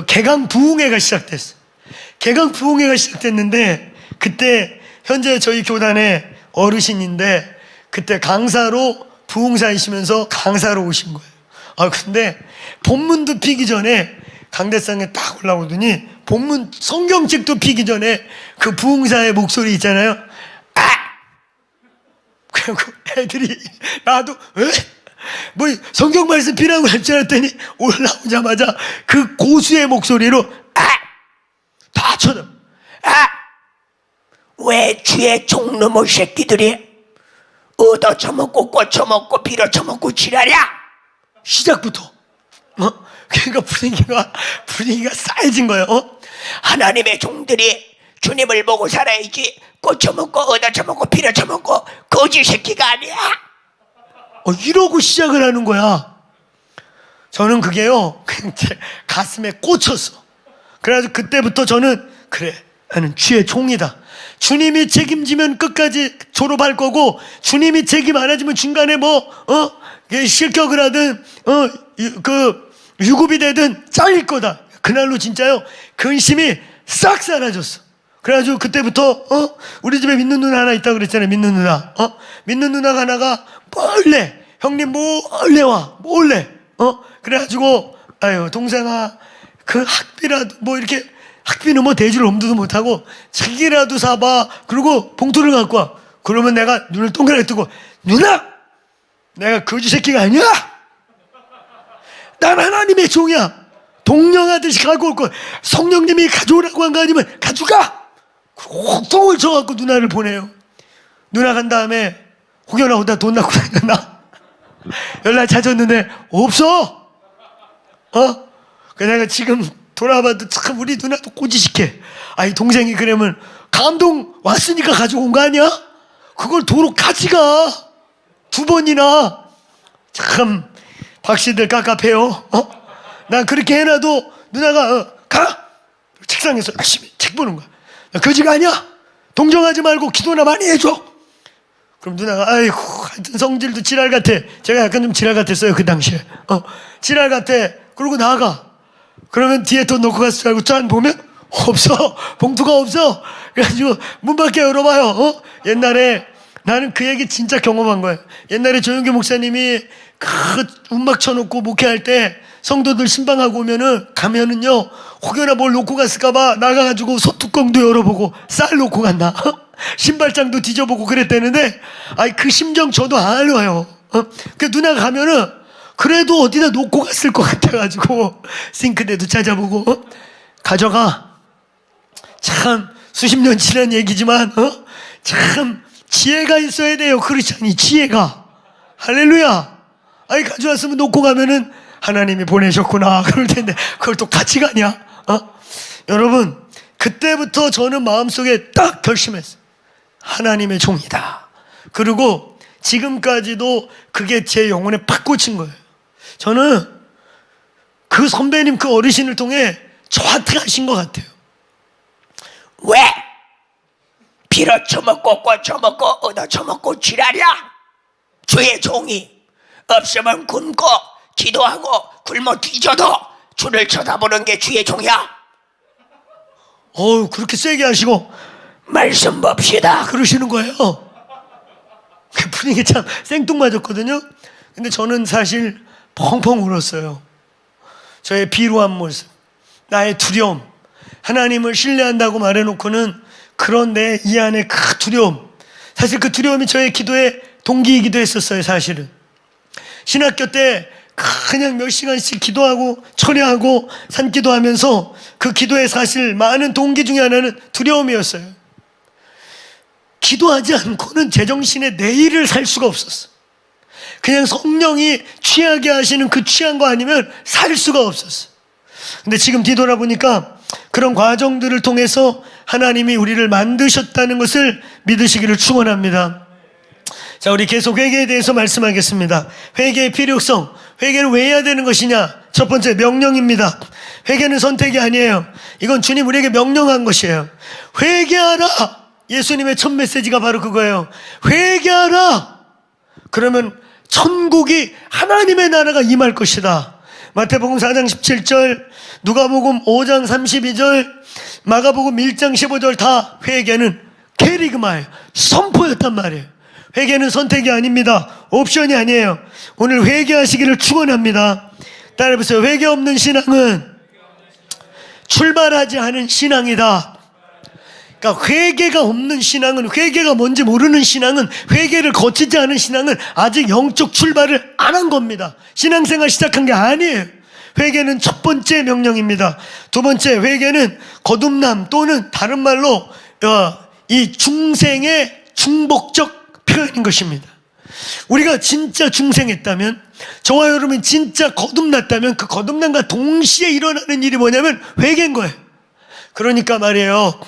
개강 부흥회가 시작됐어요. 개강 부흥회가 시작됐는데 그때 현재 저희 교단의 어르신인데 그때 강사로 부흥사이시면서 강사로 오신 거예요. 근데 본문도 피기 전에 강대상에 딱 올라오더니 본문 성경책도 피기 전에 그 부흥사의 목소리 있잖아요. 그리고 애들이 나도 뭐 성경 말씀 피라고 할 줄 알았더니 올라오자마자 그 고수의 목소리로 다 쳐다. 왜 주의 종놈의 새끼들이 얻어 처먹고 꽂혀 먹고 빌어 처먹고 지랄이야? 시작부터 그러니까 분위기가 싸해진 거예요. 하나님의 종들이 주님을 보고 살아야지 꽂혀 먹고 얻어 처먹고 빌어 처먹고 거지 새끼가 아니야. 이러고 시작을 하는 거야. 저는 그게요 그냥 제 가슴에 꽂혔어. 그래가지고 그때부터 저는 그래, 나는 주의 종이다. 주님이 책임지면 끝까지 졸업할 거고, 주님이 책임 안 해주면 중간에 실격을 하든 유급이 되든 잘릴 거다. 그날로 진짜요 근심이 싹 사라졌어. 그래가지고 그때부터 우리 집에 믿는 누나 하나 있다고 그랬잖아요. 믿는 누나. 믿는 누나가 하나가 몰래, 형님 몰래 와, 몰래. 그래가지고 아유 동생아 그 학비라도 뭐 이렇게, 학비는 뭐 대줄 엄두도 못하고 책이라도 사봐. 그리고 봉투를 갖고 와. 그러면 내가 눈을 동그랗게 뜨고 누나, 내가 거지 새끼가 아니야. 난 하나님의 종이야. 동령하듯이 갖고 올 거. 성령님이 가져오라고 한 거 아니면 가져가. 혹통을 쳐갖고 누나를 보내요. 누나 간 다음에 혹여나 오다 돈 낳고 다녔나? 연락 찾았는데 없어. 그 내가 지금 돌아봐도 참 우리 누나도 꼬지식해. 아이 동생이 그러면 감동 왔으니까 가져온 거 아니야? 그걸 도로 가지가 2번이나. 참 박씨들 깝깝해요. 난 그렇게 해놔도 누나가 가! 책상에서 열심히 책 보는 거야. 나 거지가 아니야. 동정하지 말고 기도나 많이 해줘. 그럼 누나가 아이고 하여튼 성질도 지랄 같아. 제가 약간 좀 지랄 같았어요 그 당시에. 지랄 같아. 그러고 나가. 그러면 뒤에 돈 놓고 갔을 줄 알고 짠 보면 없어. 봉투가 없어. 그래가지고 문 밖에 열어봐요. 옛날에 나는 그 얘기 진짜 경험한 거예요. 옛날에 조영규 목사님이 그 음악 쳐놓고 목회할 때 성도들 신방하고 가면은요 혹여나 뭘 놓고 갔을까봐 나가가지고 소뚜껑도 열어보고 쌀 놓고 갔나 신발장도 뒤져보고 그랬다는데 아이 그 심정 저도 알아요. 그 누나가 가면은 그래도 어디다 놓고 갔을 것 같아가지고 싱크대도 찾아보고 가져가. 참 수십 년 지난 얘기지만 참 지혜가 있어야 돼요. 크리스찬이 지혜가. 할렐루야. 아이 가져왔으면 놓고 가면은 하나님이 보내셨구나 그럴 텐데 그걸 또 같이 가냐? 여러분 그때부터 저는 마음속에 딱 결심했어요. 하나님의 종이다. 그리고 지금까지도 그게 제 영혼에 팍 꽂힌 거예요. 저는 그 선배님 그 어르신을 통해 저한테 하신 것 같아요. 왜? 빌어 처먹고 꽂혀먹고 얻어 처먹고 지랄이야? 주의 종이 없으면 굶고 기도하고 굶어 뒤져도 주를 쳐다보는 게 주의 종이야. 그렇게 세게 하시고 말씀 봅시다 그러시는 거예요. 그 분위기 참 생뚱맞았거든요. 근데 저는 사실 펑펑 울었어요. 저의 비루한 모습, 나의 두려움, 하나님을 신뢰한다고 말해놓고는 그런 내 이 안의 그 두려움, 사실 그 두려움이 저의 기도의 동기이기도 했었어요. 사실은 신학교 때 그냥 몇 시간씩 기도하고 철야하고 산기도하면서 그 기도의 사실 많은 동기 중에 하나는 두려움이었어요. 기도하지 않고는 제정신의 내일을 살 수가 없었어. 그냥 성령이 취하게 하시는 그 취한 거 아니면 살 수가 없었어. 근데 지금 뒤돌아보니까 그런 과정들을 통해서 하나님이 우리를 만드셨다는 것을 믿으시기를 축원합니다. 자, 우리 계속 회개에 대해서 말씀하겠습니다. 회개의 필요성, 회개를 왜 해야 되는 것이냐? 첫 번째, 명령입니다. 회개는 선택이 아니에요. 이건 주님 우리에게 명령한 것이에요. 회개하라. 예수님의 첫 메시지가 바로 그거예요. 회개하라. 그러면 천국이 하나님의 나라가 임할 것이다. 마태복음 4장 17절, 누가복음 5장 32절, 마가복음 1장 15절 다 회개는 케리그마예요. 선포였단 말이에요. 회개는 선택이 아닙니다. 옵션이 아니에요. 오늘 회개하시기를 축원합니다. 따라해보세요. 회개 없는 신앙은 출발하지 않은 신앙이다. 그러니까 회개가 없는 신앙은, 회개가 뭔지 모르는 신앙은, 회개를 거치지 않은 신앙은 아직 영적 출발을 안 한 겁니다. 신앙생활 시작한 게 아니에요. 회개는 첫 번째 명령입니다. 두 번째, 회개는 거듭남 또는 다른 말로 이 중생의 중복적 표현인 것입니다. 우리가 진짜 중생했다면, 저와 여러분이 진짜 거듭났다면 그 거듭남과 동시에 일어나는 일이 뭐냐면 회개인 거예요. 그러니까 말이에요.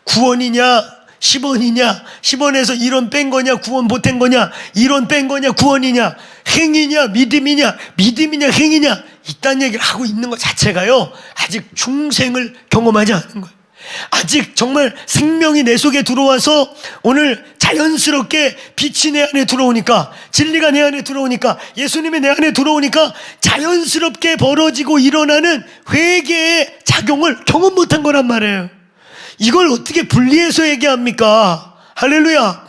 구원이냐 10원이냐, 10원에서 1원 뺀 거냐, 9원 보탠 거냐, 1원 뺀 거냐, 9원이냐, 행이냐 믿음이냐, 믿음이냐 행이냐, 이딴 얘기를 하고 있는 것 자체가요 아직 중생을 경험하지 않은 거예요. 아직 정말 생명이 내 속에 들어와서 오늘 자연스럽게 빛이 내 안에 들어오니까, 진리가 내 안에 들어오니까, 예수님이 내 안에 들어오니까 자연스럽게 벌어지고 일어나는 회개의 작용을 경험 못한 거란 말이에요. 이걸 어떻게 분리해서 얘기합니까? 할렐루야,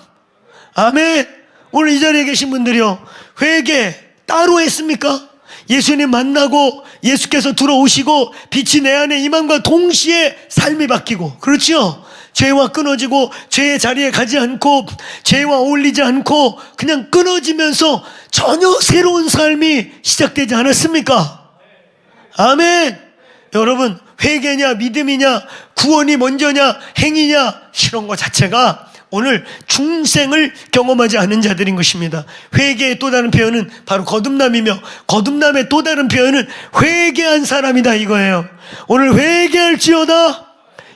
아멘. 오늘 이 자리에 계신 분들이요, 회개 따로 했습니까? 예수님 만나고 예수께서 들어오시고 빛이 내 안에 임함과 동시에 삶이 바뀌고, 그렇죠? 죄와 끊어지고 죄의 자리에 가지 않고 죄와 어울리지 않고 그냥 끊어지면서 전혀 새로운 삶이 시작되지 않았습니까? 아멘. 여러분, 회개냐 믿음이냐 구원이 먼저냐 행위냐 이런 것 자체가 오늘 중생을 경험하지 않은 자들인 것입니다. 회개의 또 다른 표현은 바로 거듭남이며 거듭남의 또 다른 표현은 회개한 사람이다 이거예요. 오늘 회개할지어다.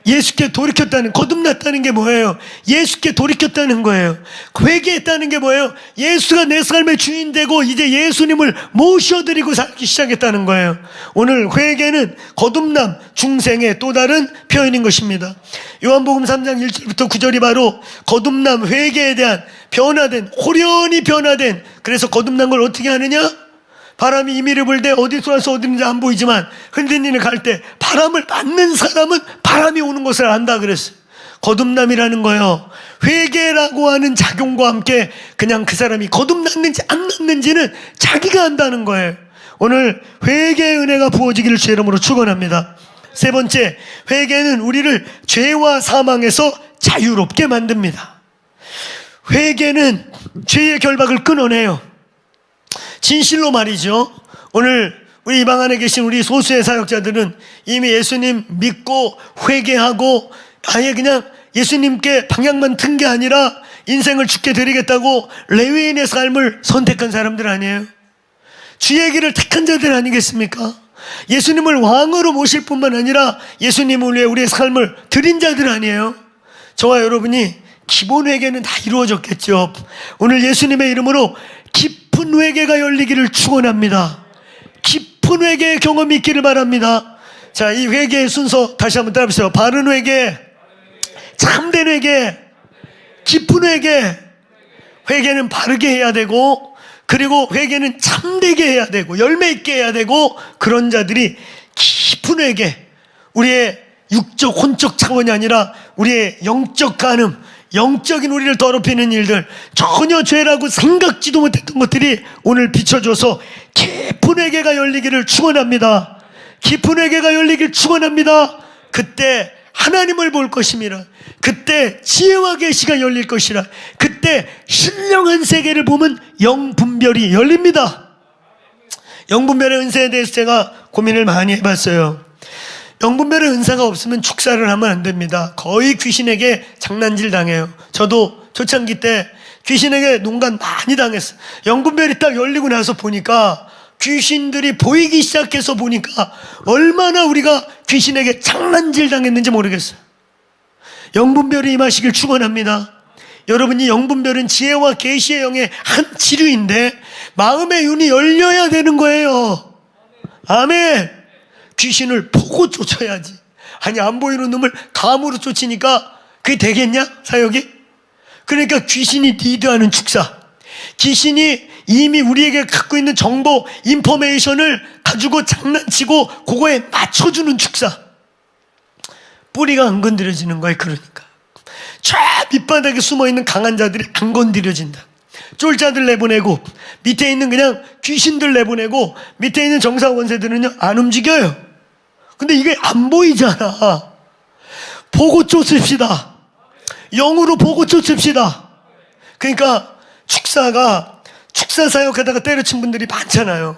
예수께 돌이켰다는, 거듭났다는 게 뭐예요? 예수께 돌이켰다는 거예요. 회개했다는 게 뭐예요? 예수가 내 삶의 주인 되고 이제 예수님을 모셔드리고 살기 시작했다는 거예요. 오늘 회개는 거듭남, 중생의 또 다른 표현인 것입니다. 요한복음 3장 1절부터 9절이 바로 거듭남, 회개에 대한 변화된, 호련히 변화된, 그래서 거듭난 걸 어떻게 하느냐? 바람이 임의를 불 때 어디서 와서 어디든지 안 보이지만 흔든 일을 갈 때 바람을 맞는 사람은 바람이 오는 것을 안다 그랬어요. 거듭남이라는 거요, 회개라고 하는 작용과 함께 그냥 그 사람이 거듭났는지 안 났는지는 자기가 안다는 거예요. 오늘 회개의 은혜가 부어지기를 주의 이름으로 축원합니다. 세 번째, 회개는 우리를 죄와 사망에서 자유롭게 만듭니다. 회개는 죄의 결박을 끊어내요. 진실로 말이죠. 오늘 우리 이 방 안에 계신 우리 소수의 사역자들은 이미 예수님 믿고 회개하고 아예 그냥 예수님께 방향만 튼 게 아니라 인생을 주께 드리겠다고 레위인의 삶을 선택한 사람들 아니에요? 주의 길을 택한 자들 아니겠습니까? 예수님을 왕으로 모실 뿐만 아니라 예수님을 위해 우리의 삶을 드린 자들 아니에요? 저와 여러분이 기본 회개는 다 이루어졌겠죠. 오늘 예수님의 이름으로 깊은 회개가 열리기를 축원합니다. 깊은 회개의 경험이 있기를 바랍니다. 자, 이 회개의 순서 다시 한번 따라해보세요. 바른 회개, 참된 회개, 깊은 회개. 회개는 바르게 해야 되고, 그리고 회개는 참되게 해야 되고, 열매 있게 해야 되고, 그런 자들이 깊은 회개, 우리의 육적 혼적 차원이 아니라 우리의 영적 간음, 영적인 우리를 더럽히는 일들, 전혀 죄라고 생각지도 못했던 것들이 오늘 비춰줘서 깊은 회개가 열리기를 축원합니다. 깊은 회개가 열리기를 축원합니다. 그때 하나님을 볼 것임이라. 그때 지혜와 계시가 열릴 것이라. 그때 신령한 세계를 보면 영분별이 열립니다. 영분별의 은사에 대해서 제가 고민을 많이 해봤어요. 영분별의 은사가 없으면 축사를 하면 안 됩니다. 거의 귀신에게 장난질 당해요. 저도 초창기 때 귀신에게 농간 많이 당했어요. 영분별이 딱 열리고 나서 보니까 귀신들이 보이기 시작해서 보니까 얼마나 우리가 귀신에게 장난질 당했는지 모르겠어요. 영분별이 임하시길 축원합니다. 여러분이 영분별은 지혜와 계시의 영의 한 지류인데 마음의 눈이 열려야 되는 거예요. 아멘. 귀신을 보고 쫓아야지. 아니, 안 보이는 놈을 감으로 쫓으니까 그게 되겠냐? 사역이? 그러니까 귀신이 리드하는 축사, 귀신이 이미 우리에게 갖고 있는 정보, 인포메이션을 가지고 장난치고 그거에 맞춰주는 축사. 뿌리가 안 건드려지는 거예요. 그러니까 저 밑바닥에 숨어있는 강한 자들이 안 건드려진다. 쫄자들 내보내고 밑에 있는 그냥 귀신들 내보내고 밑에 있는 정사 원세들은요 안 움직여요. 근데 이게 안 보이잖아. 보고 쫓읍시다. 영으로 보고 쫓읍시다. 그러니까 축사 사역하다가 때려친 분들이 많잖아요.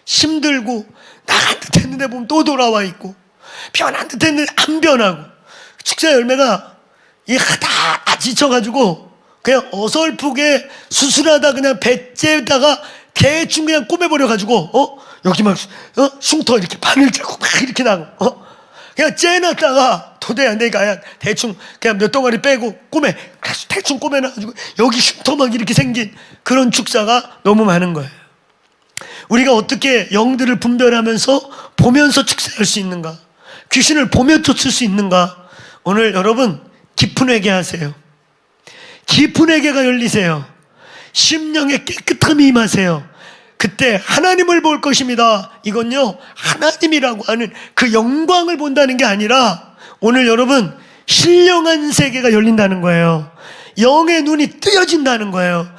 힘들고 나간 듯 했는데 보면 또 돌아와 있고, 변한 듯 했는데 안 변하고, 축사 열매가 다 지쳐가지고 그냥 어설프게 수술하다 그냥 배째다가 대충 그냥 꼬매버려가지고 여기 막 흉터 이렇게 바늘 짜고 막 이렇게 나고 그냥 째놨다가 도저히 안 되니까 대충 그냥 몇 덩어리 빼고 대충 꼬매놔가지고 여기 흉터 막 이렇게 생긴 그런 축사가 너무 많은 거예요. 우리가 어떻게 영들을 분별하면서 보면서 축사할 수 있는가, 귀신을 보며 쫓을 수 있는가. 오늘 여러분 깊은 회개하세요. 깊은 회개가 열리세요. 심령의 깨끗함이 임하세요. 그때 하나님을 볼 것입니다. 이건요 하나님이라고 하는 그 영광을 본다는 게 아니라 오늘 여러분 신령한 세계가 열린다는 거예요. 영의 눈이 뜨여진다는 거예요.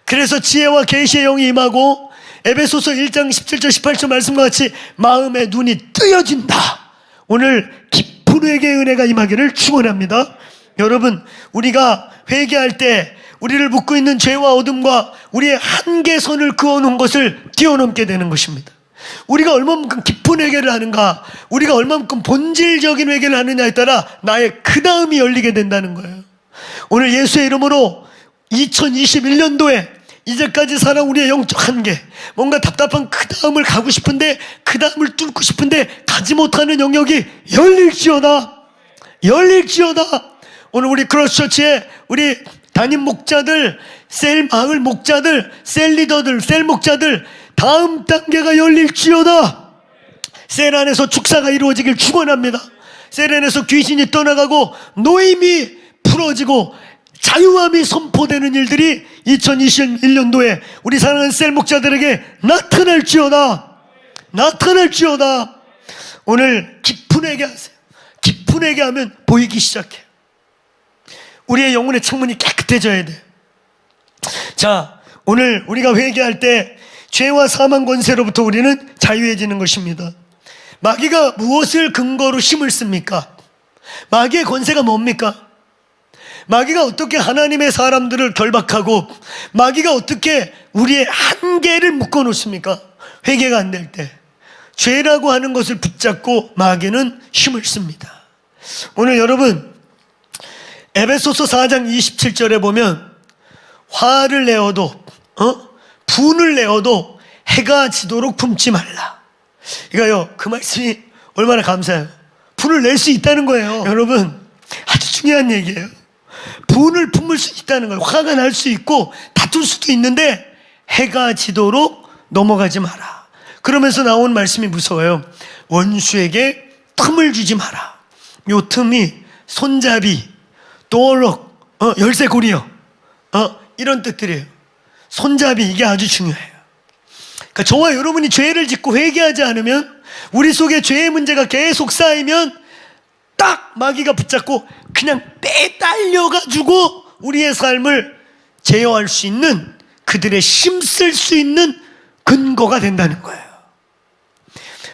그래서 지혜와 계시의 영이 임하고 에베소서 1장 17절 18절 말씀과 같이 마음의 눈이 뜨여진다. 오늘 깊은 회개의 은혜가 임하기를 축원합니다. 여러분, 우리가 회개할 때 우리를 묶고 있는 죄와 어둠과 우리의 한계선을 그어놓은 것을 뛰어넘게 되는 것입니다. 우리가 얼마만큼 깊은 회개를 하는가, 우리가 얼마만큼 본질적인 회개를 하느냐에 따라 나의 그 다음이 열리게 된다는 거예요. 오늘 예수의 이름으로 2021년도에 이제까지 살아온 우리의 영적 한계, 뭔가 답답한 그 다음을 가고 싶은데, 그 다음을 뚫고 싶은데 가지 못하는 영역이 열릴지어다. 오늘 우리 크로스처치에 우리 담임 목자들, 셀 마을 목자들, 셀 리더들, 셀 목자들, 다음 단계가 열릴지어다. 셀 안에서 축사가 이루어지길 축원합니다. 셀 안에서 귀신이 떠나가고 노임이 풀어지고 자유함이 선포되는 일들이 2021년도에 우리 사랑하는 셀 목자들에게 나타날지어다. 오늘 깊은 회개하세요. 깊은 회개하면 보이기 시작해요. 우리의 영혼의 창문이 깨끗해져야 돼요. 자, 오늘 우리가 회개할 때 죄와 사망 권세로부터 우리는 자유해지는 것입니다. 마귀가 무엇을 근거로 힘을 씁니까? 마귀의 권세가 뭡니까? 마귀가 어떻게 하나님의 사람들을 결박하고, 마귀가 어떻게 우리의 한계를 묶어놓습니까? 회개가 안 될 때 죄라고 하는 것을 붙잡고 마귀는 힘을 씁니다. 오늘 여러분, 에베소서 4장 27절에 보면 화를 내어도 분을 내어도 해가 지도록 품지 말라. 이거요, 그 말씀이 얼마나 감사해요. 분을 낼 수 있다는 거예요. 여러분, 아주 중요한 얘기예요. 분을 품을 수 있다는 거예요. 화가 날 수 있고 다툴 수도 있는데 해가 지도록 넘어가지 마라. 그러면서 나온 말씀이 무서워요. 원수에게 틈을 주지 마라. 요 틈이 손잡이, 도어록, 열쇠고리요, 이런 뜻들이에요. 손잡이, 이게 아주 중요해요. 그러니까 저와 여러분이 죄를 짓고 회개하지 않으면, 우리 속에 죄의 문제가 계속 쌓이면 딱 마귀가 붙잡고 그냥 빼달려가지고 우리의 삶을 제어할 수 있는, 그들의 힘쓸 수 있는 근거가 된다는 거예요.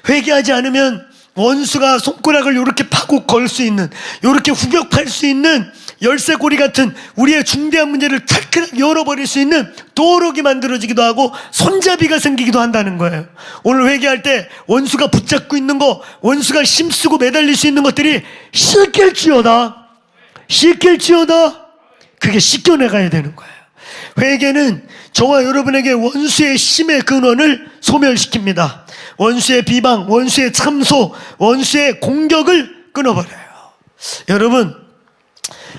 회개하지 않으면 원수가 손가락을 이렇게 파고 걸 수 있는, 이렇게 후벼팔 수 있는 열쇠고리 같은 우리의 중대한 문제를 찰칵 열어버릴 수 있는 도어록이 만들어지기도 하고 손잡이가 생기기도 한다는 거예요. 오늘 회개할 때 원수가 붙잡고 있는 거, 원수가 힘쓰고 매달릴 수 있는 것들이 씻길지어다. 그게 씻겨내가야 되는 거예요. 회개는 저와 여러분에게 원수의 힘의 근원을 소멸시킵니다. 원수의 비방, 원수의 참소, 원수의 공격을 끊어버려요. 여러분,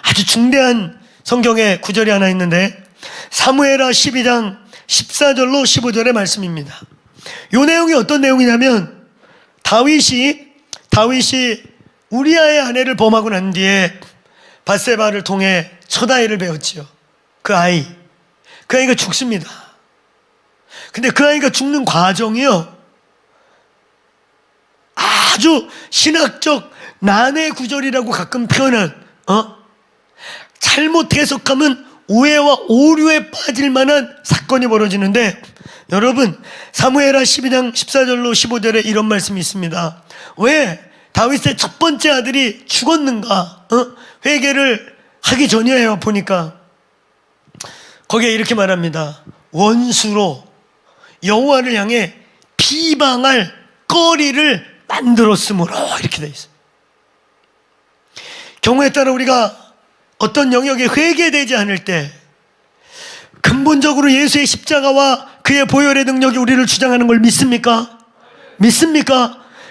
아주 중대한 성경의 구절이 하나 있는데 사무엘하 12장 14절로 15절의 말씀입니다. 이 내용이 어떤 내용이냐면, 다윗이 우리아의 아내를 범하고 난 뒤에 밧세바를 통해 첫 아이를 배웠지요. 그 아이가 죽습니다. 근데 그 아이가 죽는 과정이요, 아주 신학적 난해 구절이라고 가끔 표현한, 잘못 해석하면 오해와 오류에 빠질 만한 사건이 벌어지는데, 여러분, 사무엘하 12장 14절로 15절에 이런 말씀이 있습니다. 왜 다윗의 첫 번째 아들이 죽었는가? 회개를 하기 전이에요. 보니까 거기에 이렇게 말합니다. 원수로 여호와를 향해 비방할 거리를 만들었으므로, 이렇게 돼 있어요. 경우에 따라 우리가 어떤 영역에 회개되지 않을 때 근본적으로 예수의 십자가와 그의 보혈의 능력이 우리를 주장하는 걸 믿습니까?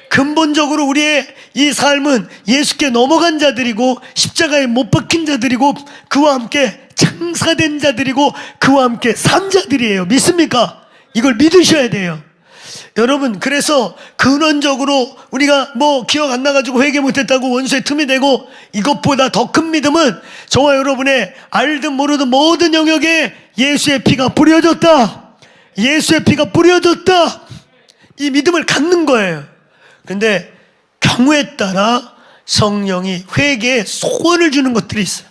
근본적으로 우리의 이 삶은 예수께 넘어간 자들이고 십자가에 못 박힌 자들이고 그와 함께 장사된 자들이고 그와 함께 산 자들이에요. 믿습니까? 이걸 믿으셔야 돼요. 여러분, 그래서 근원적으로 우리가 기억 안 나가지고 회개 못했다고 원수의 틈이 되고, 이것보다 더 큰 믿음은 저와 여러분의 알든 모르든 모든 영역에 예수의 피가 뿌려졌다. 이 믿음을 갖는 거예요. 근데 경우에 따라 성령이 회개에 소원을 주는 것들이 있어요.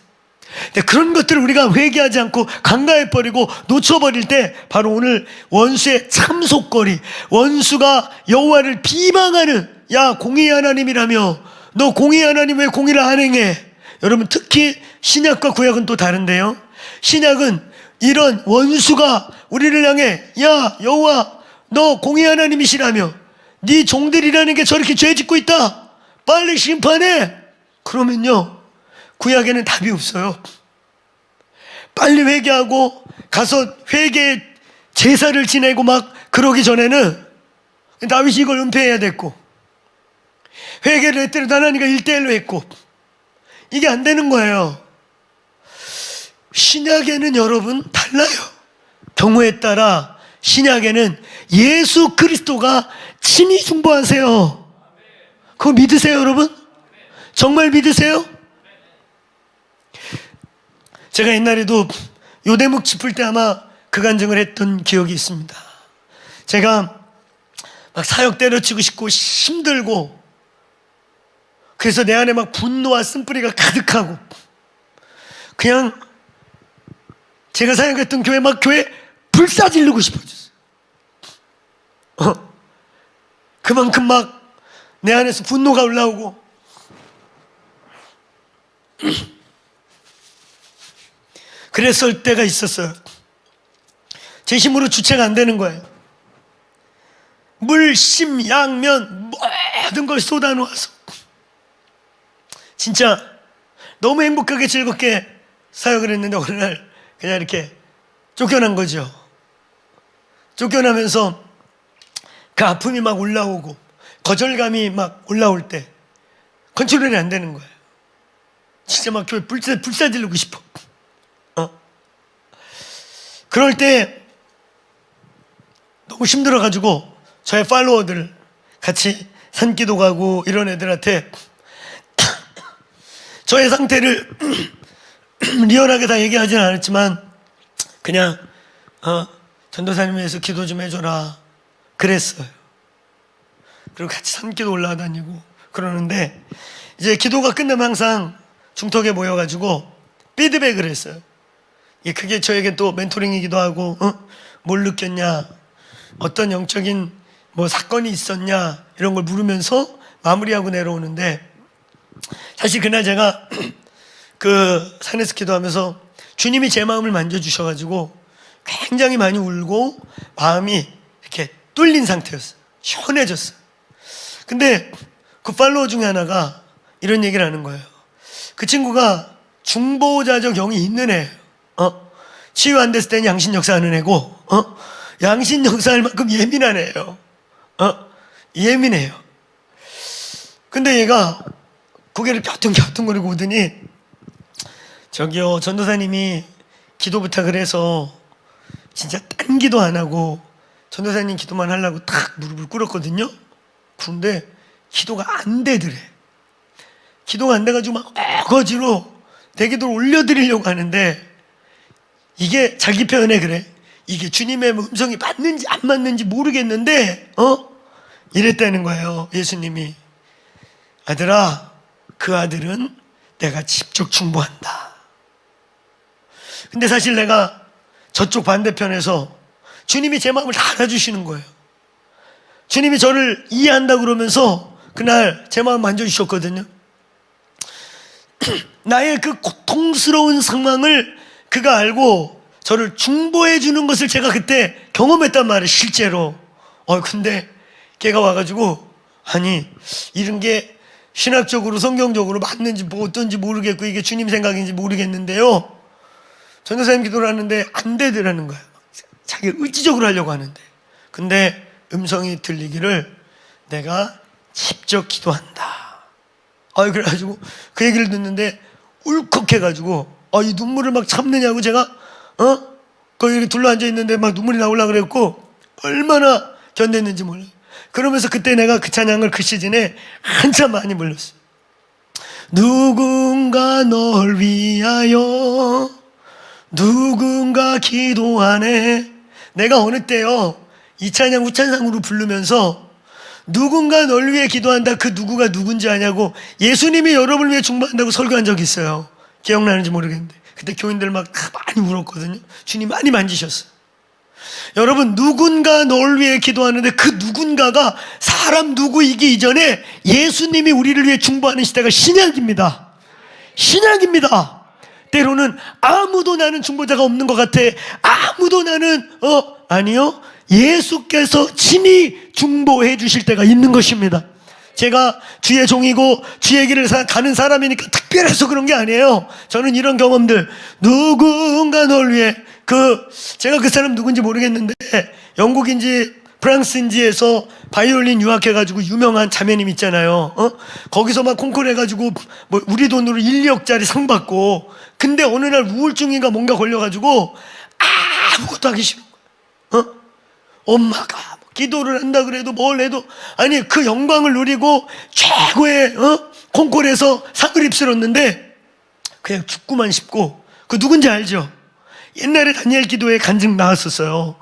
근데 그런 것들을 우리가 회개하지 않고 간과해버리고 놓쳐버릴 때, 바로 오늘 원수의 참속거리, 원수가 여호와를 비방하는, 야 공의의 하나님이라며 너 공의의 하나님 왜 공의를 안 행해? 여러분 특히 신약과 구약은 또 다른데요. 신약은 이런 원수가 우리를 향해 야 여호와 너 공의 하나님이시라며 네 종들이라는 게 저렇게 죄 짓고 있다 빨리 심판해. 그러면요 구약에는 답이 없어요. 빨리 회개하고 가서 회개 제사를 지내고 막 그러기 전에는 다윗이 이걸 은폐해야 됐고 회개를 했더니 하나님과 1대1로 했고 이게 안 되는 거예요. 신약에는 여러분 달라요. 경우에 따라 신약에는 예수 그리스도가 친히 중보하세요. 그거 믿으세요 여러분? 정말 믿으세요? 제가 옛날에도 요대목 짚을 때 아마 그 간증을 했던 기억이 있습니다. 제가 막 사역 때려치고 싶고 힘들고 그래서 내 안에 막 분노와 쓴뿌리가 가득하고 그냥 제가 사역했던 교회 막 교회 불사지르고 싶어졌어요. 그만큼 막 내 안에서 분노가 올라오고 그랬을 때가 있었어요. 제 힘으로 주체가 안 되는 거예요. 물, 심, 양면 모든 걸 쏟아놓아서 진짜 너무 행복하게 즐겁게 사역을 했는데 어느 날 그냥 이렇게 쫓겨난 거죠. 쫓겨나면서 그 아픔이 막 올라오고 거절감이 막 올라올 때 컨트롤이 안 되는 거예요. 진짜 막 교회 불사지르고 싶어. 그럴 때 너무 힘들어가지고 저의 팔로워들 같이 산기도 가고 이런 애들한테 저의 상태를 리얼하게 다 얘기하지는 않았지만 그냥 전도사님 위해서 기도 좀 해줘라 그랬어요. 그리고 같이 산기도 올라다니고 그러는데 이제 기도가 끝나면 항상 중턱에 모여가지고 피드백을 했어요. 그게 저에게 또 멘토링이기도 하고 뭘 느꼈냐 어떤 영적인 뭐 사건이 있었냐 이런 걸 물으면서 마무리하고 내려오는데 사실 그날 제가 그 산에서 기도하면서 주님이 제 마음을 만져주셔가지고 굉장히 많이 울고 마음이 이렇게 뚫린 상태였어요. 시원해졌어요. 근데 그 팔로워 중에 하나가 이런 얘기를 하는 거예요. 그 친구가 중보자적 영이 있는 애예요. 치유 안 됐을 때는 양신 역사하는 애고 양신 역사할 만큼 예민한 애예요. 예민해요. 근데 얘가 고개를 갸우뚱갸우뚱거리고 오더니 저기요 전도사님이 기도 부탁을 해서 진짜 딴 기도 안 하고 전도사님 기도만 하려고 탁 무릎을 꿇었거든요. 근데 기도가 안 되더래. 기도가 안 돼가지고 막 어거지로 내 기도를 올려드리려고 하는데 이게 자기 표현에 그래. 이게 주님의 음성이 맞는지 안 맞는지 모르겠는데 이랬다는 거예요. 예수님이 아들아 그 아들은 내가 직접 중보한다. 근데 사실 내가 저쪽 반대편에서 주님이 제 마음을 다 알아주시는 거예요. 주님이 저를 이해한다 그러면서 그날 제 마음 만져주셨거든요. 나의 그 고통스러운 상황을 그가 알고 저를 중보해 주는 것을 제가 그때 경험했단 말이에요. 실제로. 근데 걔가 와가지고 아니 이런 게 신학적으로 성경적으로 맞는지 뭐 어떤지 모르겠고 이게 주님 생각인지 모르겠는데요. 전도사님 기도를 하는데 안 되더라는 거예요. 자기 의지적으로 하려고 하는데. 근데 음성이 들리기를 내가 직접 기도한다. 그래가지고 그 얘기를 듣는데 울컥해가지고 이 눈물을 막 참느냐고 제가 거기 둘러앉아 있는데 막 눈물이 나오려고 그랬고 얼마나 견뎠는지 몰라요. 그러면서 그때 내가 그 찬양을 그 시즌에 한참 많이 불렀어요. 누군가 널 위하여 누군가 기도하네. 내가 어느 때요 이 찬양 후찬상으로 부르면서 누군가 널 위해 기도한다. 그 누구가 누군지 아냐고 예수님이 여러분을 위해 중보한다고 설교한 적이 있어요. 기억나는지 모르겠는데 그때 교인들 막 많이 울었거든요. 주님 많이 만지셨어요. 여러분 누군가 널 위해 기도하는데 그 누군가가 사람 누구이기 이전에 예수님이 우리를 위해 중보하는 시대가 신약입니다. 신약입니다. 때로는 아무도 나는 중보자가 없는 것 같아. 아무도 나는 아니요, 예수께서 친히 중보해 주실 때가 있는 것입니다. 제가 주의 종이고 주의 길을 가는 사람이니까 특별해서 그런 게 아니에요. 저는 이런 경험들, 누군가 널 위해, 제가 그 사람 누군지 모르겠는데 영국인지 프랑스인지에서 바이올린 유학해가지고 유명한 자매님 있잖아요. 거기서 막 콩쿠르 해가지고 뭐 우리 돈으로 1, 2억짜리 상 받고, 근데 어느 날 우울증인가 뭔가 걸려가지고 아무것도 하기 싫은 거예요. 엄마가 뭐 기도를 한다 그래도 뭘 해도, 아니 그 영광을 누리고 최고의 콩쿠르에서 상을 휩쓸었는데 그냥 죽고만 싶고, 그 누군지 알죠? 옛날에 다니엘 기도회 간증 나왔었어요.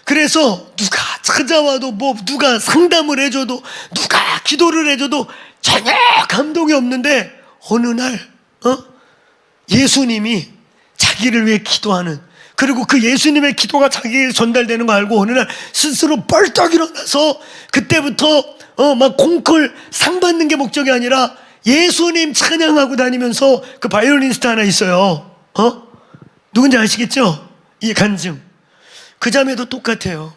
그래서 누가 찾아와도, 뭐 누가 상담을 해줘도, 누가 기도를 해줘도 전혀 감동이 없는데, 어느 날 예수님이 자기를 위해 기도하는, 그리고 그 예수님의 기도가 자기에게 전달되는 거 알고 어느 날 스스로 벌떡 일어나서, 그때부터 막 콩쿨 상 받는 게 목적이 아니라 예수님 찬양하고 다니면서, 그 바이올리니스트 하나 있어요. 누군지 아시겠죠? 이 간증. 그 자매도 똑같아요.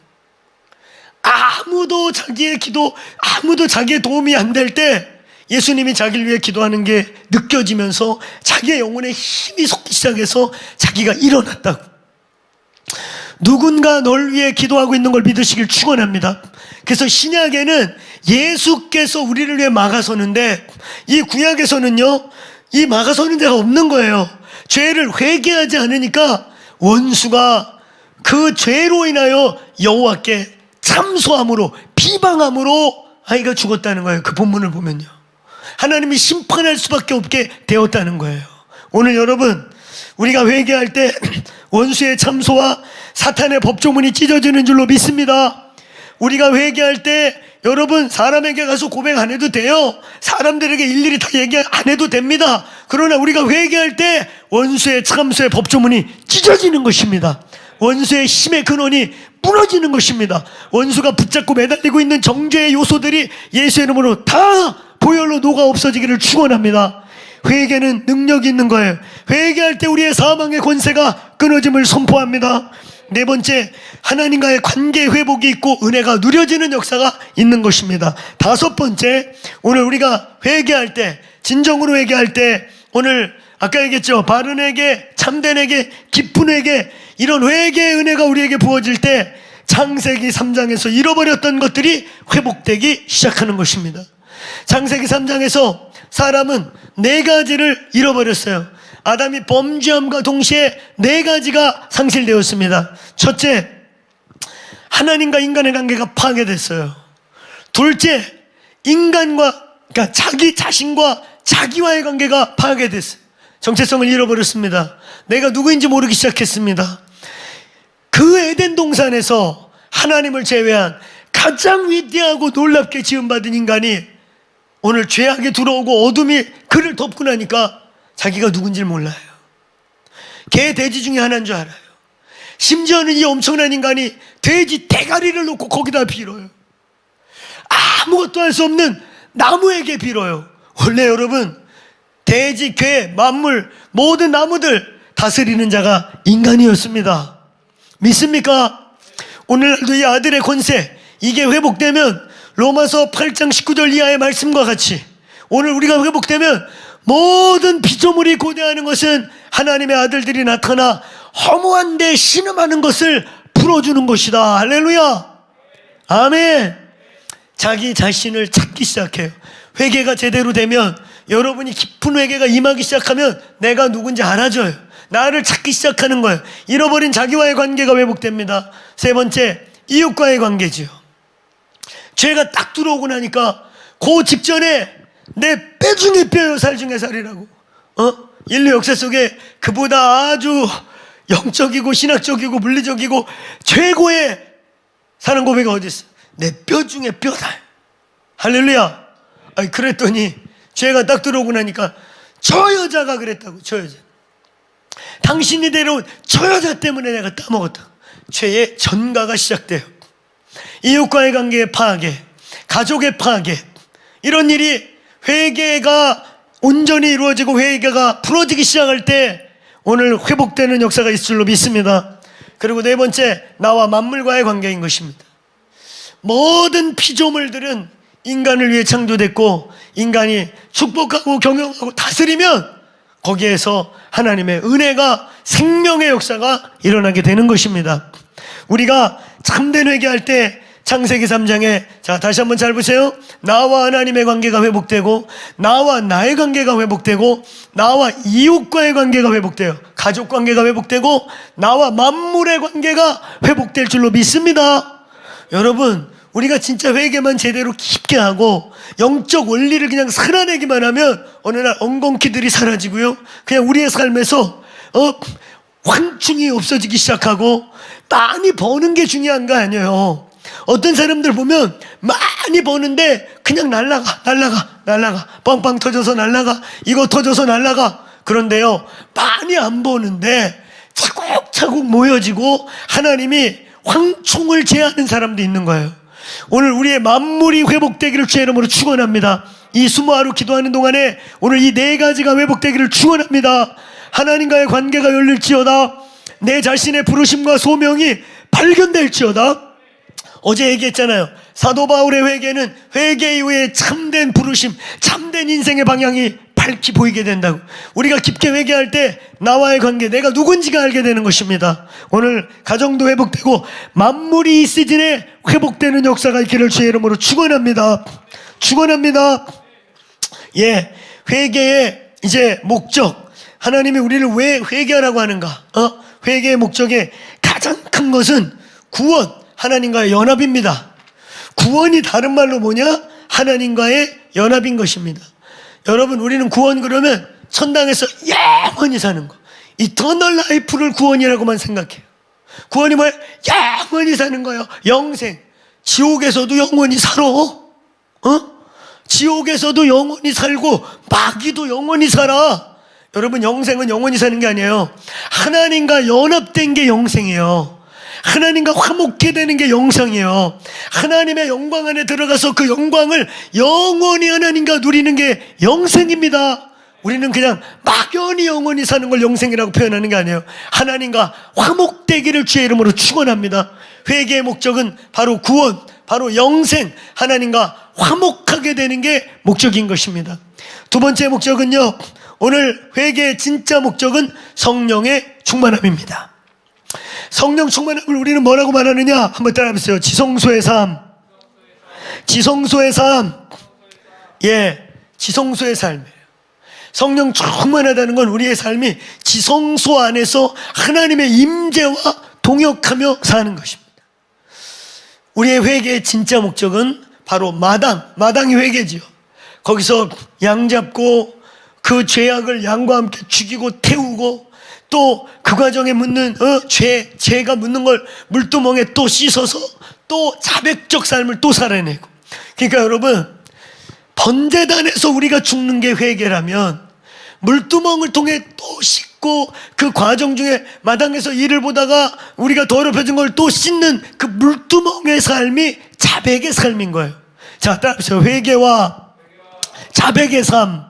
아무도 자기의 기도, 아무도 자기의 도움이 안 될 때 예수님이 자기를 위해 기도하는 게 느껴지면서 자기의 영혼에 힘이 솟기 시작해서 자기가 일어났다고. 누군가 널 위해 기도하고 있는 걸 믿으시길 축원합니다. 그래서 신약에는 예수께서 우리를 위해 막아서는데, 이 구약에서는요, 이 막아서는 자가 없는 거예요. 죄를 회개하지 않으니까 원수가 그 죄로 인하여 여호와께 참소함으로, 비방함으로 아이가 죽었다는 거예요. 그 본문을 보면요, 하나님이 심판할 수밖에 없게 되었다는 거예요. 오늘 여러분, 우리가 회개할 때 원수의 참소와 사탄의 법조문이 찢어지는 줄로 믿습니다. 우리가 회개할 때 여러분, 사람에게 가서 고백 안 해도 돼요. 사람들에게 일일이 다 얘기 안 해도 됩니다. 그러나 우리가 회개할 때 원수의 참소의 법조문이 찢어지는 것입니다. 원수의 힘의 근원이 무너지는 것입니다. 원수가 붙잡고 매달리고 있는 정죄의 요소들이 예수의 이름으로 다 보혈로 녹아 없어지기를 축원합니다. 회개는 능력이 있는 거예요. 회개할 때 우리의 사망의 권세가 끊어짐을 선포합니다. 네 번째, 하나님과의 관계 회복이 있고 은혜가 누려지는 역사가 있는 것입니다. 다섯 번째, 오늘 우리가 회개할 때, 진정으로 회개할 때, 오늘 아까 얘기했죠, 바른 회개, 참된 회개, 깊은 회개, 이런 회개의 은혜가 우리에게 부어질 때 창세기 3장에서 잃어버렸던 것들이 회복되기 시작하는 것입니다. 창세기 3장에서 사람은 4가지를 잃어버렸어요. 아담이 범죄함과 동시에 4가지가 상실되었습니다. 첫째, 하나님과 인간의 관계가 파괴됐어요. 둘째, 그러니까 자기 자신과 자기와의 관계가 파괴됐어요. 정체성을 잃어버렸습니다. 내가 누구인지 모르기 시작했습니다. 그 에덴 동산에서 하나님을 제외한 가장 위대하고 놀랍게 지음받은 인간이 오늘 죄악에 들어오고 어둠이 그를 덮고 나니까 자기가 누군지를 몰라요. 개, 돼지 중에 하나인 줄 알아요. 심지어는 이 엄청난 인간이 돼지 대가리를 놓고 거기다 빌어요. 아무것도 할 수 없는 나무에게 빌어요. 원래 여러분, 돼지, 개, 만물, 모든 나무들 다스리는 자가 인간이었습니다. 믿습니까? 오늘날도 이 아들의 권세, 이게 회복되면 로마서 8장 19절 이하의 말씀과 같이 오늘 우리가 회복되면 모든 피조물이 고대하는 것은 하나님의 아들들이 나타나 허무한데 신음하는 것을 풀어주는 것이다. 할렐루야. 아멘. 자기 자신을 찾기 시작해요. 회개가 제대로 되면, 여러분이 깊은 회개가 임하기 시작하면 내가 누군지 알아져요. 나를 찾기 시작하는 거예요. 잃어버린 자기와의 관계가 회복됩니다. 세 번째, 이웃과의 관계지요. 죄가 딱 들어오고 나니까 그 직전에 내 뼈 중에 뼈요 살 중에 살이라고, 인류 역사 속에 그보다 아주 영적이고 신학적이고 물리적이고 최고의 사랑 고백이 어디 있어? 내 뼈 중에 뼈다. 할렐루야. 아니, 그랬더니 죄가 딱 들어오고 나니까 저 여자가 그랬다고. 저 여자, 당신이 데려온 저 여자 때문에 내가 따먹었다. 죄의 전가가 시작돼요. 이웃과의 관계의 파괴, 가족의 파괴, 이런 일이 회개가 온전히 이루어지고 회개가 풀어지기 시작할 때 오늘 회복되는 역사가 있을 줄로 믿습니다. 그리고 네 번째, 나와 만물과의 관계인 것입니다. 모든 피조물들은 인간을 위해 창조됐고 인간이 축복하고 경영하고 다스리면 거기에서 하나님의 은혜가 생명의 역사가 일어나게 되는 것입니다. 우리가 참된 회개할 때 창세기 3장에 자 다시 한번 잘 보세요. 나와 하나님의 관계가 회복되고 나와 나의 관계가 회복되고 나와 이웃과의 관계가 회복돼요. 가족 관계가 회복되고 나와 만물의 관계가 회복될 줄로 믿습니다. 여러분, 우리가 진짜 회개만 제대로 깊게 하고 영적 원리를 그냥 살아내기만 하면 어느 날 엉겅퀴들이 사라지고요, 그냥 우리의 삶에서 황충이 없어지기 시작하고 많이 버는 게 중요한 거 아니에요. 어떤 사람들 보면 많이 버는데 그냥 날라가 빵빵 터져서 날라가, 이거 터져서 날라가. 그런데요, 많이 안 버는데 차곡차곡 모여지고 하나님이 황충을 제하는 사람도 있는 거예요. 오늘 우리의 만물이 회복되기를 주의 이름으로 축원합니다. 이 20하루 기도하는 동안에 오늘 이 네 가지가 회복되기를 축원합니다. 하나님과의 관계가 열릴지어다. 내 자신의 부르심과 소명이 발견될지어다. 어제 얘기했잖아요. 사도 바울의 회개는 회개 이후에 참된 부르심, 참된 인생의 방향이 밝히 보이게 된다고. 우리가 깊게 회개할 때 나와의 관계, 내가 누군지가 알게 되는 것입니다. 오늘 가정도 회복되고 만물이 이 시즌에 회복되는 역사가 있기를 주의 이름으로 축원합니다. 축원합니다. 예, 회개의 이제 목적, 하나님이 우리를 왜 회개하라고 하는가? 회개의 목적의 가장 큰 것은 구원, 하나님과의 연합입니다. 구원이 다른 말로 뭐냐? 하나님과의 연합인 것입니다. 여러분, 우리는 구원 그러면 천당에서 영원히 사는 거, 이터널 라이프를 구원이라고만 생각해요. 구원이 뭐예요? 영원히 사는 거예요. 영생. 지옥에서도 영원히 살아. 지옥에서도 영원히 살고 마귀도 영원히 살아. 여러분, 영생은 영원히 사는 게 아니에요. 하나님과 연합된 게 영생이에요. 하나님과 화목해 되는 게 영생이에요. 하나님의 영광 안에 들어가서 그 영광을 영원히 하나님과 누리는 게 영생입니다. 우리는 그냥 막연히 영원히 사는 걸 영생이라고 표현하는 게 아니에요. 하나님과 화목되기를 주의 이름으로 축원합니다. 회개의 목적은 바로 구원, 바로 영생, 하나님과 화목하게 되는 게 목적인 것입니다. 두 번째 목적은요, 오늘 회개의 진짜 목적은 성령의 충만함입니다. 성령 충만함을 우리는 뭐라고 말하느냐? 한번 따라해보세요. 지성소의 삶. 지성소의 삶. 예, 지성소의 삶이에요. 성령 충만하다는 건 우리의 삶이 지성소 안에서 하나님의 임재와 동역하며 사는 것입니다. 우리의 회개의 진짜 목적은 바로 마당이 회개지요. 거기서 양 잡고 그 죄악을 양과 함께 죽이고 태우고, 또 그 과정에 묻는 죄가 묻는 걸 물두멍에 또 씻어서 또 자백적 삶을 또 살아내고. 그러니까 여러분, 번제단에서 우리가 죽는 게 회개라면 물두멍을 통해 또 씻고, 그 과정 중에 마당에서 일을 보다가 우리가 더럽혀진 걸 또 씻는 그 물두멍의 삶이 자백의 삶인 거예요. 자, 따라하세요. 회개와 자백의 삶.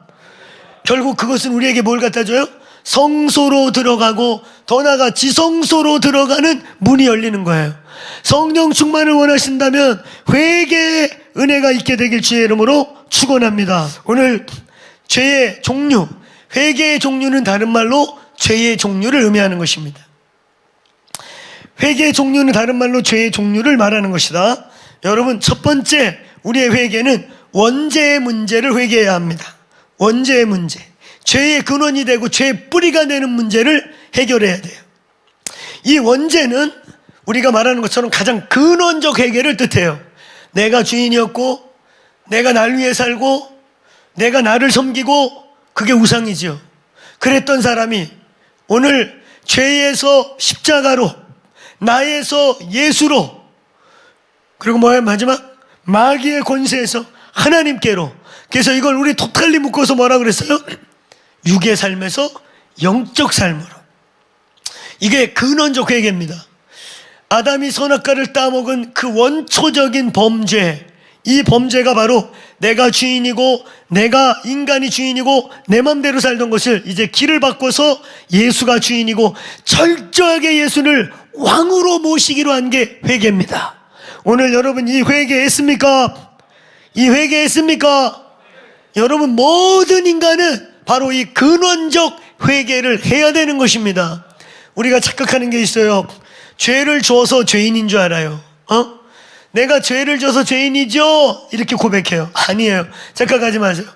결국 그것은 우리에게 뭘 갖다 줘요? 성소로 들어가고, 더 나아가 지성소로 들어가는 문이 열리는 거예요. 성령 충만을 원하신다면 회개의 은혜가 있게 되길 주의 이름으로 축원합니다. 오늘 죄의 종류, 회개의 종류는 다른 말로 죄의 종류를 의미하는 것입니다. 회개의 종류는 다른 말로 죄의 종류를 말하는 것이다. 여러분, 첫 번째, 우리의 회개는 원죄의 문제를 회개해야 합니다. 원죄의 문제, 죄의 근원이 되고 죄의 뿌리가 되는 문제를 해결해야 돼요. 이 원죄는 우리가 말하는 것처럼 가장 근원적 회개를 뜻해요. 내가 주인이었고, 내가 날 위해 살고, 내가 나를 섬기고, 그게 우상이죠. 그랬던 사람이 오늘 죄에서 십자가로, 나에서 예수로, 그리고 뭐예요? 마지막 마귀의 권세에서 하나님께로. 그래서 이걸 우리 토탈리 묶어서 뭐라 그랬어요? 육의 삶에서 영적 삶으로. 이게 근원적 회개입니다. 아담이 선악과를 따먹은 그 원초적인 범죄, 이 범죄가 바로 내가 주인이고 내가 인간이 주인이고 내 맘대로 살던 것을 이제 길을 바꿔서 예수가 주인이고 철저하게 예수를 왕으로 모시기로 한 게 회개입니다. 오늘 여러분 이 회개했습니까? 이 회개했습니까? 여러분 모든 인간은 바로 이 근원적 회개를 해야 되는 것입니다. 우리가 착각하는 게 있어요. 죄를 져서 죄인인 줄 알아요. 내가 죄를 져서 죄인이죠? 이렇게 고백해요. 아니에요. 착각하지 마세요.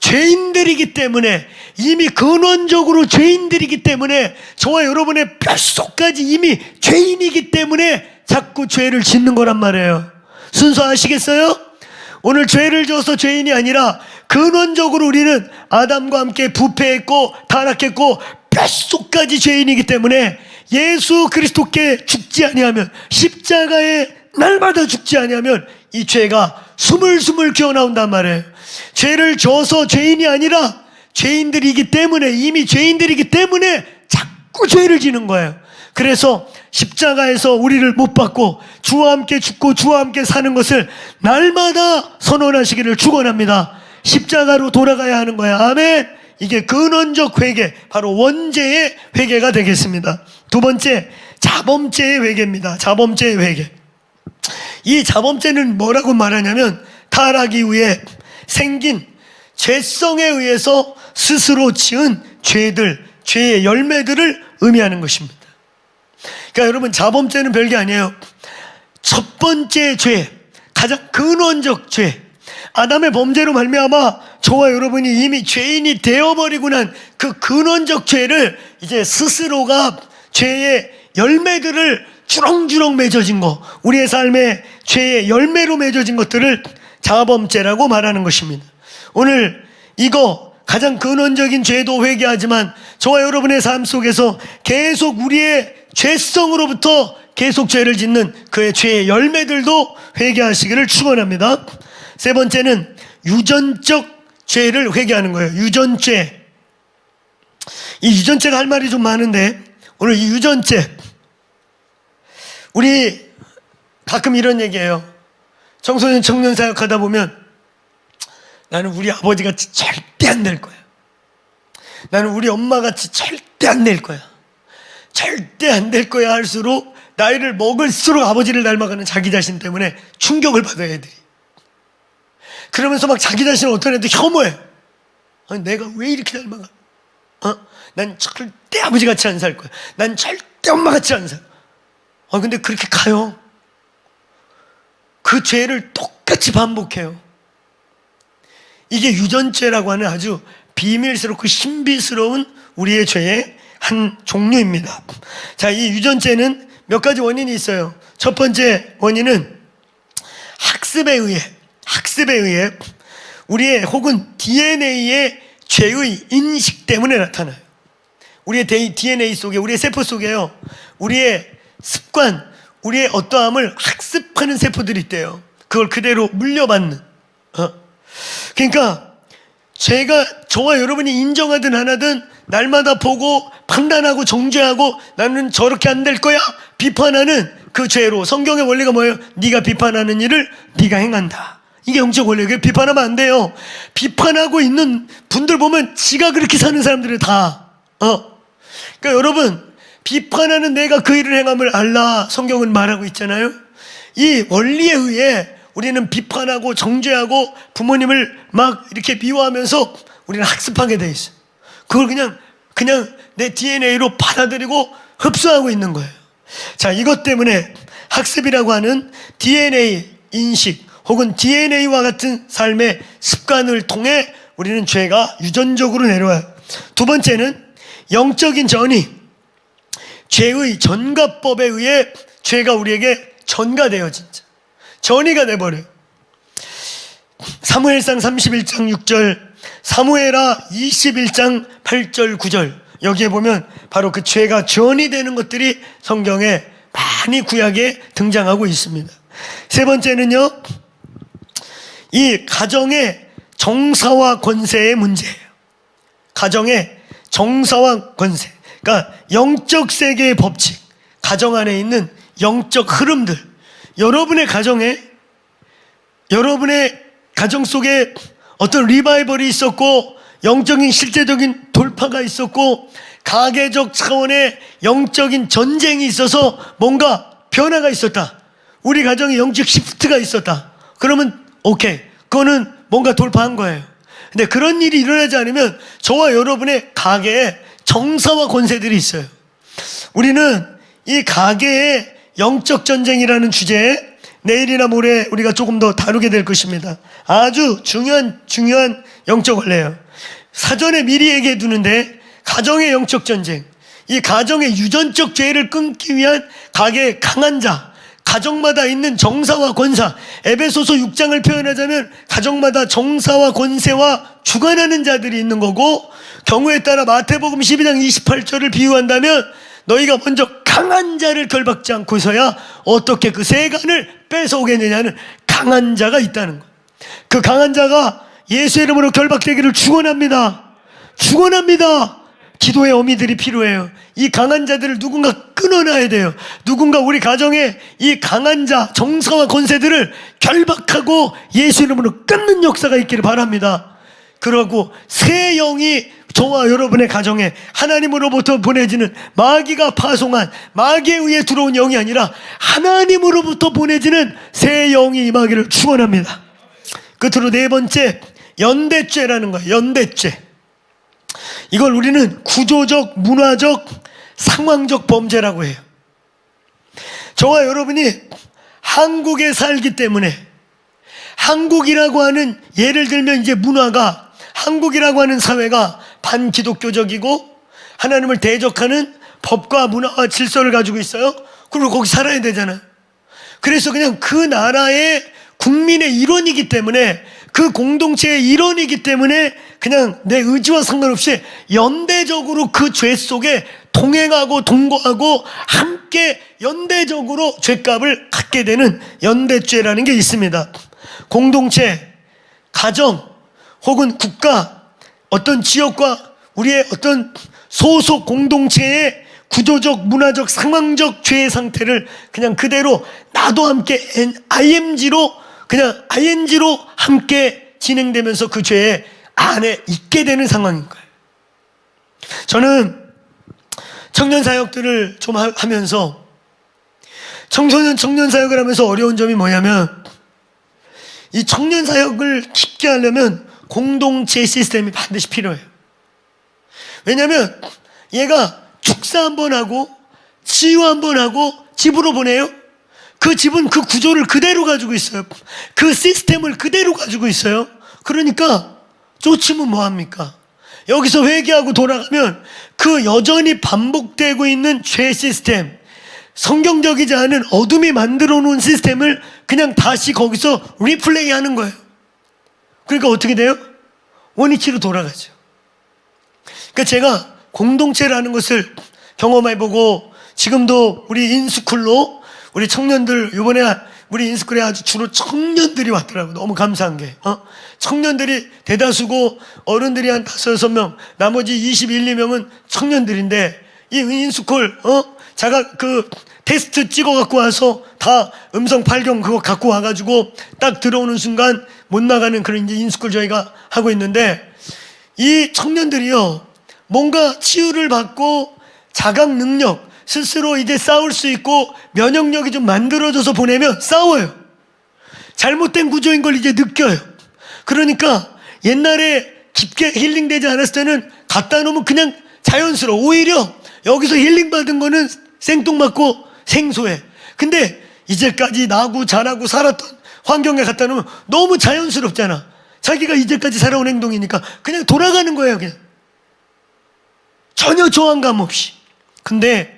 죄인들이기 때문에, 이미 근원적으로 죄인들이기 때문에, 저와 여러분의 뼛속까지 이미 죄인이기 때문에 자꾸 죄를 짓는 거란 말이에요. 순서 아시겠어요? 오늘 죄를 져서 죄인이 아니라 근원적으로 우리는 아담과 함께 부패했고 타락했고 뼛속까지 죄인이기 때문에 예수 그리스도께 죽지 아니하면, 십자가에 날마다 죽지 아니하면 이 죄가 스물스물 기어나온단 말이에요. 죄를 져서 죄인이 아니라 죄인들이기 때문에, 이미 죄인들이기 때문에 자꾸 죄를 지는 거예요. 그래서 십자가에서 우리를 못 받고 주와 함께 죽고 주와 함께 사는 것을 날마다 선언하시기를 축원합니다. 십자가로 돌아가야 하는 거야. 아멘. 이게 근원적 회개, 바로 원죄의 회개가 되겠습니다. 두 번째, 자범죄의 회개입니다. 자범죄의 회개. 이 자범죄는 뭐라고 말하냐면 타락 이후에 생긴 죄성에 의해서 스스로 지은 죄들, 죄의 열매들을 의미하는 것입니다. 그러니까 여러분, 자범죄는 별게 아니에요. 첫 번째 죄, 가장 근원적 죄, 아담의 범죄로 말미암아 저와 여러분이 이미 죄인이 되어버리고 난 그 근원적 죄를 이제 스스로가 죄의 열매들을 주렁주렁 맺어진 거, 우리의 삶에 죄의 열매로 맺어진 것들을 자범죄라고 말하는 것입니다. 오늘 이거 가장 근원적인 죄도 회개하지만 저와 여러분의 삶 속에서 계속 우리의 죄성으로부터 계속 죄를 짓는 그의 죄의 열매들도 회개하시기를 축원합니다. 세 번째는 유전적 죄를 회개하는 거예요. 유전죄. 이 유전죄가 할 말이 좀 많은데 오늘 이 유전죄, 우리 가끔 이런 얘기해요. 청소년 청년 사역하다 보면 나는 우리 아버지같이 절대 안 될 거야. 나는 우리 엄마같이 절대 안 될 거야. 절대 안 될 거야 할수록 나이를 먹을수록 아버지를 닮아가는 자기 자신 때문에 충격을 받아요, 애들이. 그러면서 막 자기 자신을 어떤 애들 혐오해. 아니, 내가 왜 이렇게 닮아가? 난 절대 아버지같이 안 살 거야. 난 절대 엄마같이 안 살. 근데 그렇게 가요. 그 죄를 똑같이 반복해요. 이게 유전죄라고 하는 아주 비밀스럽고 신비스러운 우리의 죄의 한 종류입니다. 자, 이 유전죄는 몇 가지 원인이 있어요. 첫 번째 원인은 학습에 의해 우리의 혹은 DNA의 죄의 인식 때문에 나타나요. 우리의 DNA 속에, 우리의 세포 속에요, 우리의 습관, 우리의 어떠함을 학습하는 세포들이 있대요. 그걸 그대로 물려받는. 그러니까 저와 여러분이 인정하든 안 하든 날마다 보고 판단하고 정죄하고 나는 저렇게 안 될 거야 비판하는 그 죄로, 성경의 원리가 뭐예요? 네가 비판하는 일을 네가 행한다. 이게 영적 원리예요. 비판하면 안 돼요. 비판하고 있는 분들 보면 지가 그렇게 사는 사람들이 다. 그러니까 여러분, 비판하는 내가 그 일을 행함을 알라, 성경은 말하고 있잖아요. 이 원리에 의해 우리는 비판하고 정죄하고 부모님을 막 이렇게 미워하면서 우리는 학습하게 돼 있어요. 그걸 그냥 내 DNA로 받아들이고 흡수하고 있는 거예요. 자, 이것 때문에 학습이라고 하는 DNA 인식 혹은 DNA와 같은 삶의 습관을 통해 우리는 죄가 유전적으로 내려와요. 두 번째는 영적인 전이, 죄의 전가법에 의해 죄가 우리에게 전가돼요. 진짜 전이가 돼버려요. 사무엘상 31장 6절, 사무엘하 21장 8절 9절, 여기에 보면 바로 그 죄가 전이 되는 것들이 성경에 많이 구약에 등장하고 있습니다. 세 번째는요, 이 가정의 정사와 권세의 문제예요. 가정의 정사와 권세, 그러니까 영적 세계의 법칙, 가정 안에 있는 영적 흐름들, 여러분의 가정에 여러분의 가정 속에 어떤 리바이벌이 있었고 영적인 실제적인 돌파가 있었고 가계적 차원의 영적인 전쟁이 있어서 뭔가 변화가 있었다. 우리 가정에 영적 시프트가 있었다. 그러면 오케이, 그거는 뭔가 돌파한 거예요. 근데 그런 일이 일어나지 않으면 저와 여러분의 가계에 정사와 권세들이 있어요. 우리는 이 가계의 영적 전쟁이라는 주제에 내일이나 모레 우리가 조금 더 다루게 될 것입니다. 아주 중요한 영적 원리예요. 사전에 미리 얘기해 두는데 가정의 영적 전쟁, 이 가정의 유전적 죄를 끊기 위한 가계의 강한 자, 가정마다 있는 정사와 권사, 에베소서 6장을 표현하자면 가정마다 정사와 권세와 주관하는 자들이 있는 거고, 경우에 따라 마태복음 12장 28절을 비유한다면 너희가 먼저 강한 자를 결박지 않고서야 어떻게 그 세간을 뺏어오겠느냐는 강한 자가 있다는 것. 그 강한 자가 예수 이름으로 결박되기를 축원합니다. 축원합니다. 기도의 어미들이 필요해요. 이 강한 자들을 누군가 끊어놔야 돼요. 누군가 우리 가정에 이 강한 자, 정사와 권세들을 결박하고 예수 이름으로 끊는 역사가 있기를 바랍니다. 그러고 새 영이 저와 여러분의 가정에 하나님으로부터 보내지는, 마귀가 파송한, 마귀에 의해 들어온 영이 아니라 하나님으로부터 보내지는 새 영이 임하기를 축원합니다. 끝으로 네 번째, 연대죄라는 거예요. 연대죄. 이걸 우리는 구조적, 문화적, 상황적 범죄라고 해요. 저와 여러분이 한국에 살기 때문에 한국이라고 하는, 예를 들면 이제 문화가, 한국이라고 하는 사회가 반기독교적이고 하나님을 대적하는 법과 문화와 질서를 가지고 있어요. 그리고 거기 살아야 되잖아요. 그래서 그냥 그 나라의 국민의 일원이기 때문에, 그 공동체의 일원이기 때문에 그냥 내 의지와 상관없이 연대적으로 그 죄 속에 동행하고 동거하고 함께 연대적으로 죄값을 갖게 되는 연대죄라는 게 있습니다. 공동체, 가정 혹은 국가, 어떤 지역과 우리의 어떤 소속 공동체의 구조적, 문화적, 상황적 죄의 상태를 그냥 그대로 나도 함께 IMG로 함께 진행되면서 그 죄의 안에 있게 되는 상황인 거예요. 저는 청년 사역들을 좀 하면서, 청년 사역을 하면서 어려운 점이 뭐냐면, 이 청년 사역을 깊게 하려면 공동체 시스템이 반드시 필요해요. 왜냐하면 얘가 축사 한번 하고 치유 한번 하고 집으로 보내요. 그 집은 그 구조를 그대로 가지고 있어요. 그 시스템을 그대로 가지고 있어요. 그러니까 쫓으면 뭐합니까? 여기서 회개하고 돌아가면 그 여전히 반복되고 있는 죄 시스템, 성경적이지 않은 어둠이 만들어 놓은 시스템을 그냥 다시 거기서 리플레이 하는 거예요. 그러니까 어떻게 돼요? 원위치로 돌아가죠. 그러니까 제가 공동체라는 것을 경험해보고, 지금도 우리 인스쿨로 우리 청년들, 이번에 우리 인스쿨에 아주 주로 청년들이 왔더라고요. 너무 감사한 게, 청년들이 대다수고 어른들이 한 5-6명, 나머지 21, 2명은 청년들인데, 이 인스쿨 제가 그 테스트 찍어 갖고 와서 다 음성 발경 그거 갖고 와가지고 딱 들어오는 순간 못 나가는 그런 이제 인스쿨 저희가 하고 있는데, 이 청년들이요, 뭔가 치유를 받고 자각 능력, 스스로 이제 싸울 수 있고 면역력이 좀 만들어져서 보내면 싸워요. 잘못된 구조인 걸 이제 느껴요. 그러니까 옛날에 깊게 힐링되지 않았을 때는 갖다 놓으면 그냥 자연스러워. 오히려 여기서 힐링 받은 거는 생뚱맞고 생소해. 근데 이제까지 나고 자라고 살았던 환경에 갖다 놓으면 너무 자연스럽잖아. 자기가 이제까지 살아온 행동이니까 그냥 돌아가는 거예요. 그냥 전혀 저항감 없이. 근데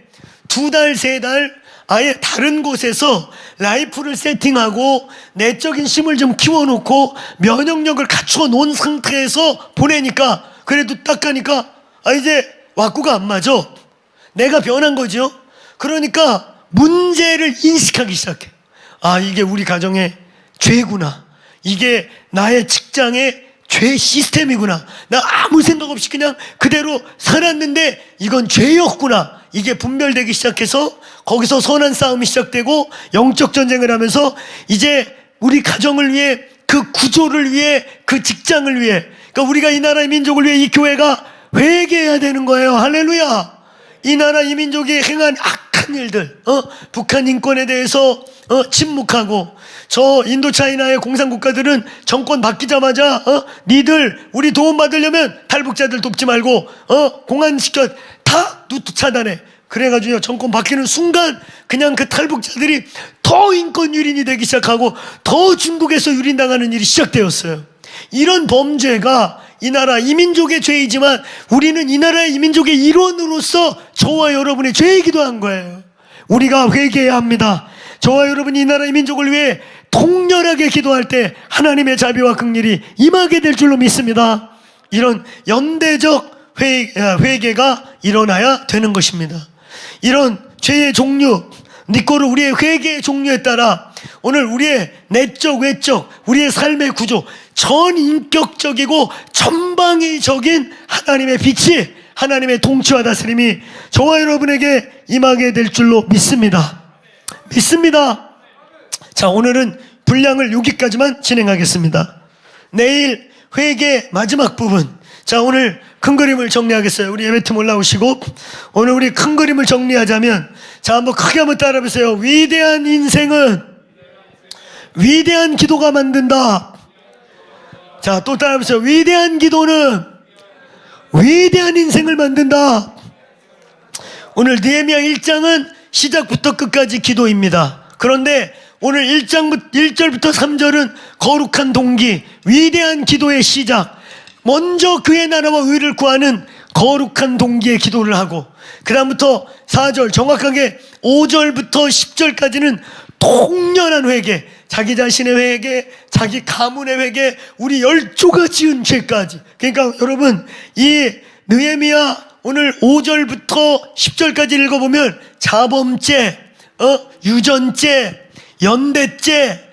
2달, 3달 아예 다른 곳에서 라이프를 세팅하고 내적인 힘을 좀 키워놓고 면역력을 갖추어 놓은 상태에서 보내니까, 그래도 딱 가니까 이제 왁구가 안 맞아. 내가 변한 거죠. 그러니까 문제를 인식하기 시작해. 이게 우리 가정의 죄구나. 이게 나의 직장의 죄 시스템이구나. 나 아무 생각 없이 그냥 그대로 살았는데 이건 죄였구나. 이게 분별되기 시작해서 거기서 선한 싸움이 시작되고 영적 전쟁을 하면서 이제 우리 가정을 위해, 그 구조를 위해, 그 직장을 위해, 그러니까 우리가 이 나라의 민족을 위해 이 교회가 회개해야 되는 거예요. 할렐루야. 이 나라 이 민족이 행한 악한 일들, 북한 인권에 대해서 침묵하고, 저 인도차이나의 공산국가들은 정권 바뀌자마자 니들 우리 도움받으려면 탈북자들 돕지 말고 공안시켜 다 누트 차단해. 그래가지고 정권 바뀌는 순간 그냥 그 탈북자들이 더 인권 유린이 되기 시작하고 더 중국에서 유린당하는 일이 시작되었어요. 이런 범죄가 이 나라 이민족의 죄이지만 우리는 이 나라의 이민족의 일원으로서 저와 여러분의 죄이기도 한 거예요. 우리가 회개해야 합니다. 저와 여러분이 이 나라 이민족을 위해 통렬하게 기도할 때 하나님의 자비와 긍휼이 임하게 될 줄로 믿습니다. 이런 연대적 회개가 일어나야 되는 것입니다. 이런 죄의 종류, 니꼬르 우리의 회개의 종류에 따라 오늘 우리의 내적 외적 우리의 삶의 구조, 전인격적이고 전방위적인 하나님의 빛이, 하나님의 통치와 다스림이 저와 여러분에게 임하게 될 줄로 믿습니다. 자, 오늘은 분량을 여기까지만 진행하겠습니다. 내일 회개 마지막 부분. 자, 오늘 큰 그림을 정리하겠어요. 우리 예배팀 올라오시고 오늘 우리 큰 그림을 정리하자면, 자, 한번 크게 한번 따라해보세요. 위대한 인생은 위대한 기도가 만든다. 자, 또 따라해보세요. 위대한 기도는 위대한 인생을 만든다. 오늘 느헤미야 1장은 시작부터 끝까지 기도입니다. 그런데 오늘 1절부터 3절은 거룩한 동기, 위대한 기도의 시작, 먼저 그의 나라와 의를 구하는 거룩한 동기의 기도를 하고, 그 다음부터 4절, 정확하게 5절부터 10절까지는 통렬한 회개, 자기 자신의 회개, 자기 가문의 회개, 우리 열조가 지은 죄까지. 그러니까 여러분, 이 느헤미야 오늘 5절부터 10절까지 읽어보면 자범죄, 유전죄, 연대죄,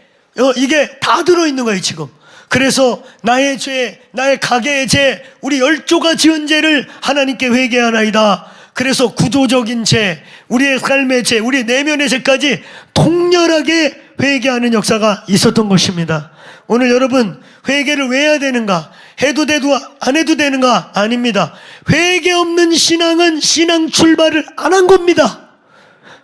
이게 다 들어있는 거예요 지금. 그래서 나의 죄, 나의 가계의 죄, 우리 열조가 지은 죄를 하나님께 회개하나이다. 그래서 구조적인 죄, 우리의 삶의 죄, 우리 내면의 죄까지 통렬하게 회개하는 역사가 있었던 것입니다. 오늘 여러분, 회개를 왜 해야 되는가? 해도 돼도 안 해도 되는가? 아닙니다. 회개 없는 신앙은 신앙 출발을 안 한 겁니다.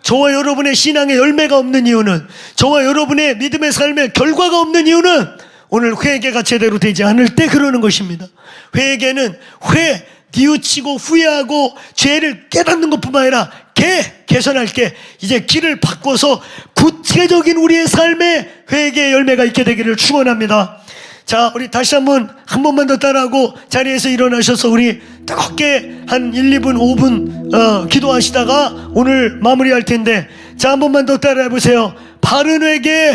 저와 여러분의 신앙의 열매가 없는 이유는, 저와 여러분의 믿음의 삶의 결과가 없는 이유는 오늘 회개가 제대로 되지 않을 때 그러는 것입니다. 회개는 뉘우치고 후회하고 죄를 깨닫는 것뿐만 아니라 개선할게, 이제 길을 바꿔서 구체적인 우리의 삶에 회개의 열매가 있게 되기를 축원합니다. 자, 우리 다시 한 번만 더 따라하고 자리에서 일어나셔서 우리 뜨겁게 한 1, 2분, 5분 기도하시다가 오늘 마무리할 텐데, 자, 한 번만 더 따라해 보세요. 바른 회개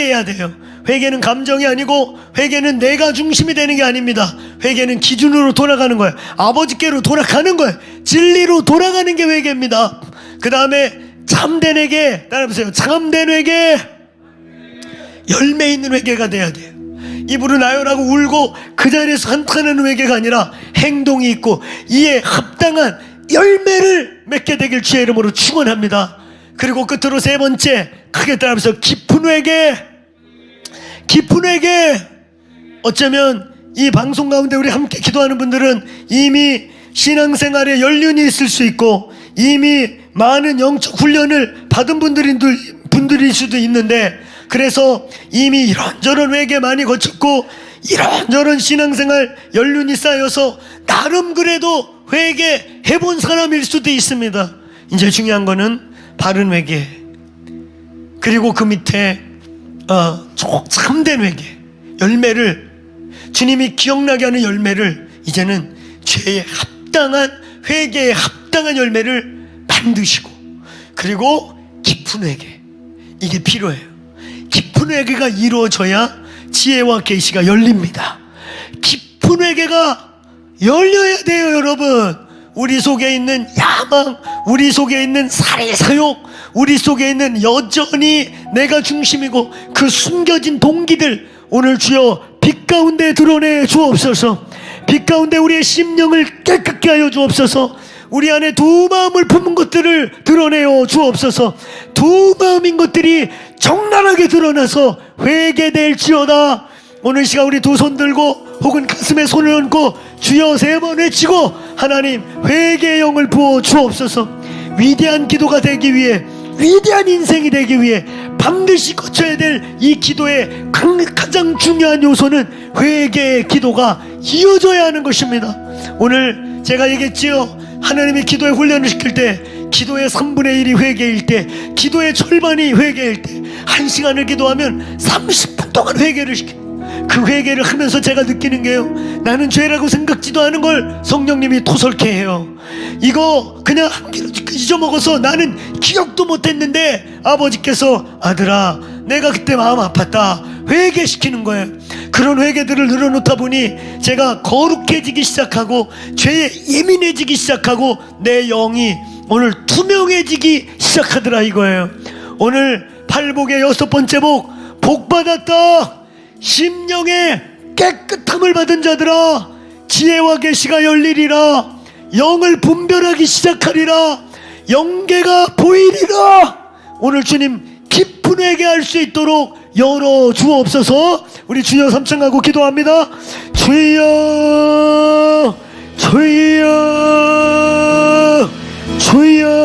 해야 돼요. 회개는 감정이 아니고 회개는 내가 중심이 되는 게 아닙니다. 회개는 기준으로 돌아가는 거예요. 아버지께로 돌아가는 거예요. 진리로 돌아가는 게 회개입니다. 그 다음에 참된 회개, 따라해보세요. 참된 회개, 열매 있는 회개가 돼야 돼요. 입으로 나열하고 울고 그 자리에서 한탄하는 회개가 아니라 행동이 있고 이에 합당한 열매를 맺게 되길 주의 이름으로 축원합니다. 그리고 끝으로 세 번째, 크게 따라하면서 깊은 회개. 어쩌면 이 방송 가운데 우리 함께 기도하는 분들은 이미 신앙생활에 연륜이 있을 수 있고 이미 많은 영적 훈련을 받은 분들일 수도 있는데, 그래서 이미 이런저런 회개 많이 거쳤고 이런저런 신앙생활 연륜이 쌓여서 나름 그래도 회개해본 사람일 수도 있습니다. 이제 중요한 거는 바른 회개, 그리고 그 밑에 참된 회개, 열매를, 주님이 기억나게 하는 열매를, 이제는 죄에 합당한, 회개에 합당한 열매를 만드시고, 그리고 깊은 회개, 이게 필요해요. 깊은 회개가 이루어져야 지혜와 계시가 열립니다. 깊은 회개가 열려야 돼요, 여러분. 우리 속에 있는 야망, 우리 속에 있는 살해 사욕, 우리 속에 있는 여전히 내가 중심이고 그 숨겨진 동기들, 오늘 주여 빛 가운데 드러내 주옵소서. 빛 가운데 우리의 심령을 깨끗게 하여 주옵소서. 우리 안에 두 마음을 품은 것들을 드러내어 주옵소서. 두 마음인 것들이 적나라하게 드러나서 회개될지어다. 오늘 시간 우리 두 손 들고 혹은 가슴에 손을 얹고 주여 3번 외치고 하나님 회개의 영을 부어 주옵소서. 위대한 기도가 되기 위해, 위대한 인생이 되기 위해 반드시 거쳐야 될 이 기도의 가장 중요한 요소는 회개의 기도가 이어져야 하는 것입니다. 오늘 제가 얘기했지요. 하나님이 기도에 훈련을 시킬 때 기도의 3분의 1이 회개일 때, 기도의 절반이 회개일 때 1시간을 기도하면 30분 동안 회개를 시켜요. 그 회개를 하면서 제가 느끼는 게요, 나는 죄라고 생각지도 않은 걸 성령님이 토설케 해요. 이거 그냥 한 끼로 잊어먹어서 나는 기억도 못했는데 아버지께서 아들아 내가 그때 마음 아팠다 회개시키는 거예요. 그런 회개들을 늘어놓다 보니 제가 거룩해지기 시작하고 죄에 예민해지기 시작하고 내 영이 오늘 투명해지기 시작하더라 이거예요. 오늘 팔복의 6번째 복 받았다. 심령의 깨끗함을 받은 자들아 지혜와 계시가 열리리라. 영을 분별하기 시작하리라. 영계가 보이리라. 오늘 주님 깊은 회개할 수 있도록 열어 주옵소서. 우리 주여 삼창하고 기도합니다. 주여 주여 주여